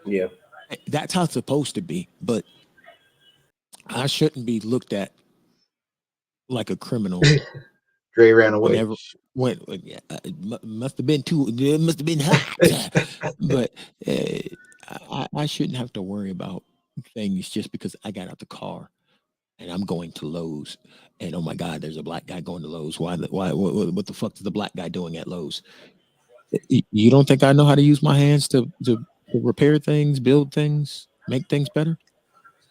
Yeah. That's how it's supposed to be, but I shouldn't be looked at like a criminal Dre ran away. whenever yeah, it must have been too it must have been hot, but I shouldn't have to worry about things just because I got out the car and I'm going to Lowe's and oh my God, there's a black guy going to Lowe's. Why what the fuck is the black guy doing at Lowe's? You don't think I know how to use my hands to repair things, build things, make things better?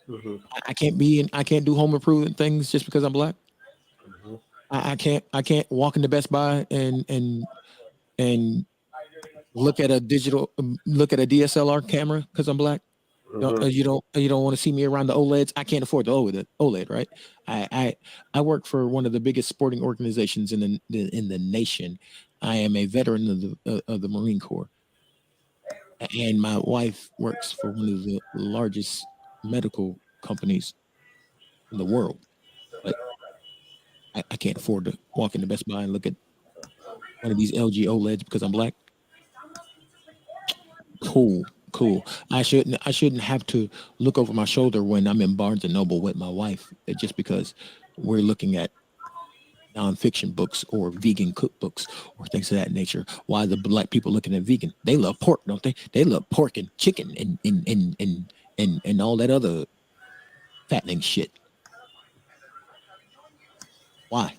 Hmm. I can't do home improvement things just because I'm black. I can't walk into Best Buy and look at a DSLR camera because I'm black. Hmm. You don't want to see me around the OLEDs. I can't afford the OLED, right? I work for one of the biggest sporting organizations in the nation. I am a veteran of the Marine Corps, and my wife works for one of the largest medical companies in the world. But I can't afford to walk into Best Buy and look at one of these LG OLEDs because I'm black. Cool. I shouldn't have to look over my shoulder when I'm in Barnes and Noble with my wife just because we're looking at nonfiction books or vegan cookbooks or things of that nature. Why the black people looking at vegan? They love pork, don't they? They love pork and chicken and all that other fattening shit. Why?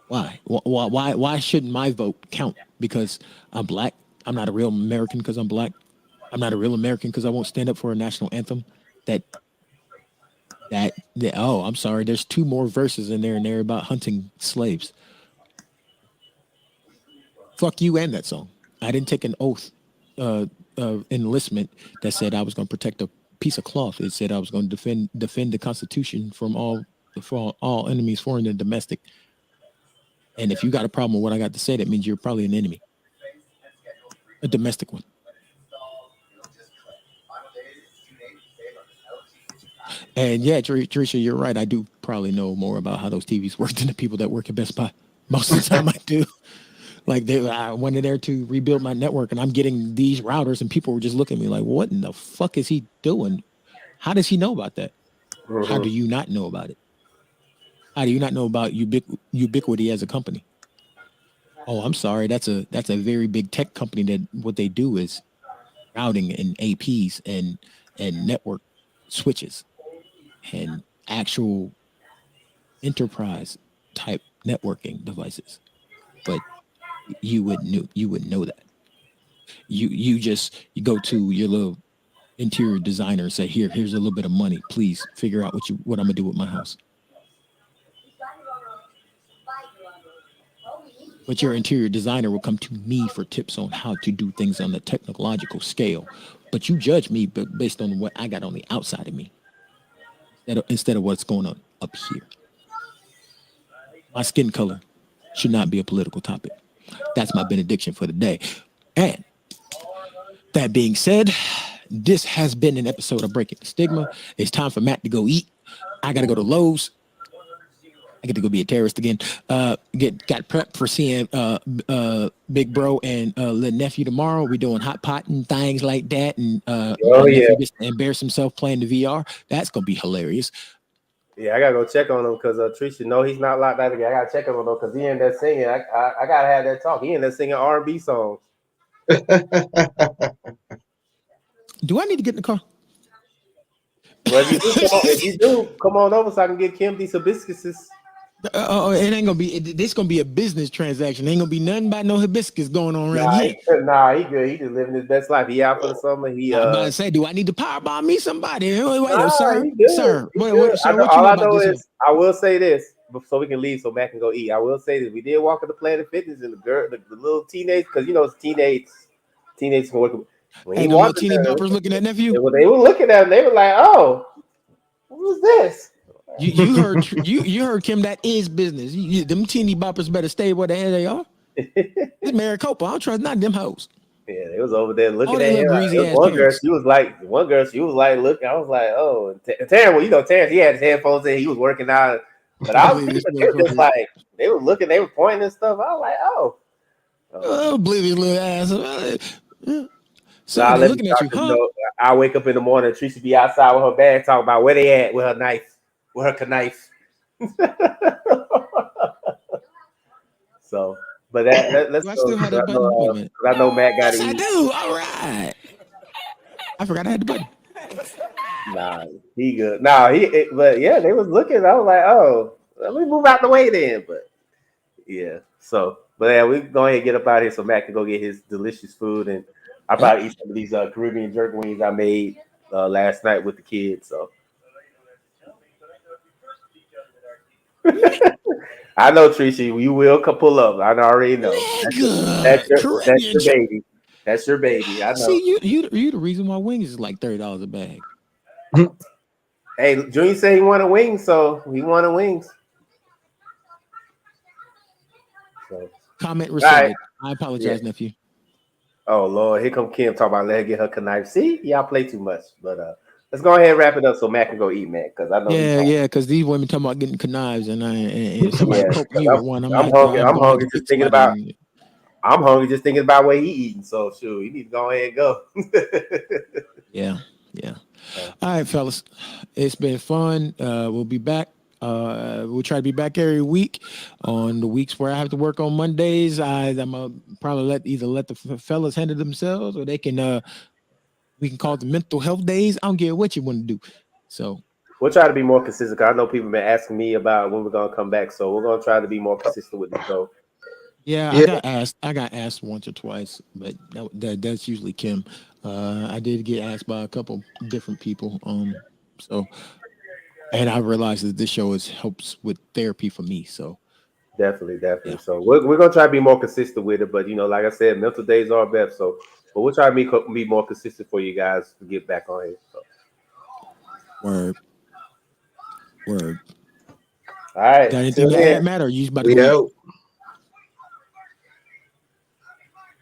Why shouldn't my vote count because I'm black? I'm not a real American because I'm black. I'm not a real American because I won't stand up for a national anthem. That oh, I'm sorry. There's 2 more verses in there, and they're about hunting slaves. Fuck you and that song. I didn't take an oath of enlistment that said I was going to protect a piece of cloth. It said I was going to defend the Constitution from all enemies, foreign and domestic. And if you got a problem with what I got to say, that means you're probably an enemy, a domestic one. And yeah, Teresa, you're right. I do probably know more about how those TVs work than the people that work at Best Buy. Most of the time, I do. Like I went in there to rebuild my network, and I'm getting these routers, and people were just looking at me like, "What in the fuck is he doing? How does he know about that? How do you not know about it? How do you not know about Ubiquity as a company? Oh, I'm sorry. That's a very big tech company that what they do is routing and APs and network switches and actual enterprise type networking devices. But you wouldn't know that. You go to your little interior designer and say, here's a little bit of money. Please figure out what I'm gonna do with my house. But your interior designer will come to me for tips on how to do things on the technological scale. But you judge me based on what I got on the outside of me instead of what's going on up here. My skin color should not be a political topic. That's my benediction for the day. And that being said, this has been an episode of Breaking the Stigma. It's time for Matt to go eat. I got to go to Lowe's. I get to go be a terrorist again. Got prepped for seeing Big Bro and little nephew tomorrow. We're doing hot pot and things like that, and nephew just embarrass himself playing the VR. That's gonna be hilarious. Yeah, I gotta go check on him because Trisha, no, he's not locked out again. I gotta check on him though because he in there singing. I gotta have that talk. He in there singing R&B songs. Do I need to get in the car? Well, if you do, come on over so I can get Kim these hibiscuses. It ain't gonna be. This gonna be a business transaction. Ain't gonna be nothing about no hibiscus going on around here. He good. He just living his best life. He out for the summer. I'm about to say, do I need to powerbomb me somebody? Wait, sir. All I know is I will say this so we can leave so Matt can go eat. I will say this: we did walk at the Planet Fitness and the little teenage because it's teenagers can work. Hey, the little teeny boppers looking at nephew. They were looking at him. They were like, "Oh, what was this?" You heard you heard Kim. That is business. Them teeny boppers better stay where the hell they are. It's Maricopa. I don't trust none of them hoes. Yeah, they was over there looking at him. One girl, she was like, looking. I was like, oh, Terrence. Terrence, he had his headphones in. He was working out. But I was just like, they were looking. They were pointing and stuff. I was like, oh. I don't believe his little ass. So looking at you, huh? I wake up in the morning. Teresa be outside with her bag, talking about where they at with her knife, with her knife. So, but let's go. I still have that button. I know Matt got it. I do. All right. I forgot I had the button. Nah, he good. But yeah, they was looking. I was like, oh, let me move out the way then. But yeah, so, but yeah, we go ahead and get up out here so Matt can go get his delicious food, and I probably eat some of these Caribbean jerk wings I made last night with the kids. So. I know, Trisha, you will pull up. I already know. That's your baby. That's your baby. I know. See, you the reason why wings is like $30 a bag. Hey, Junior said he wanted wings, so he wanted wings. So. Comment received. Right. I apologize, nephew. Oh Lord, here come Kim talking about let her get her knife. See, y'all play too much, but let's go ahead and wrap it up so Matt can go eat, man. Because I know. Yeah, because these women talking about getting knives, and somebody poke me with one. I'm hungry just thinking about. I'm hungry just thinking about what he eating. So sure, you need to go ahead and go. Yeah. All right, fellas, it's been fun. We'll be back We'll try to be back every week. On the weeks where I have to work on Mondays, I'm gonna probably let the fellas handle themselves, or they can we can call it the mental health days. I don't care what you want to do. So We'll try to be more consistent. 'Cause I know people have been asking me about when we're gonna come back, so we're gonna try to be more consistent with the show. yeah, Yeah, I got asked once or twice, but that's usually Kim. I did get asked by a couple different people. So and I realized that this show helps with therapy for me. So Definitely, yeah, definitely. So we're gonna try to be more consistent with it. But like I said, mental days are best. So, but we'll try to be more consistent for you guys to get back on here. So, word, word. all right. Got anything Till to add, then. Matt? Or you about to we go eat? out.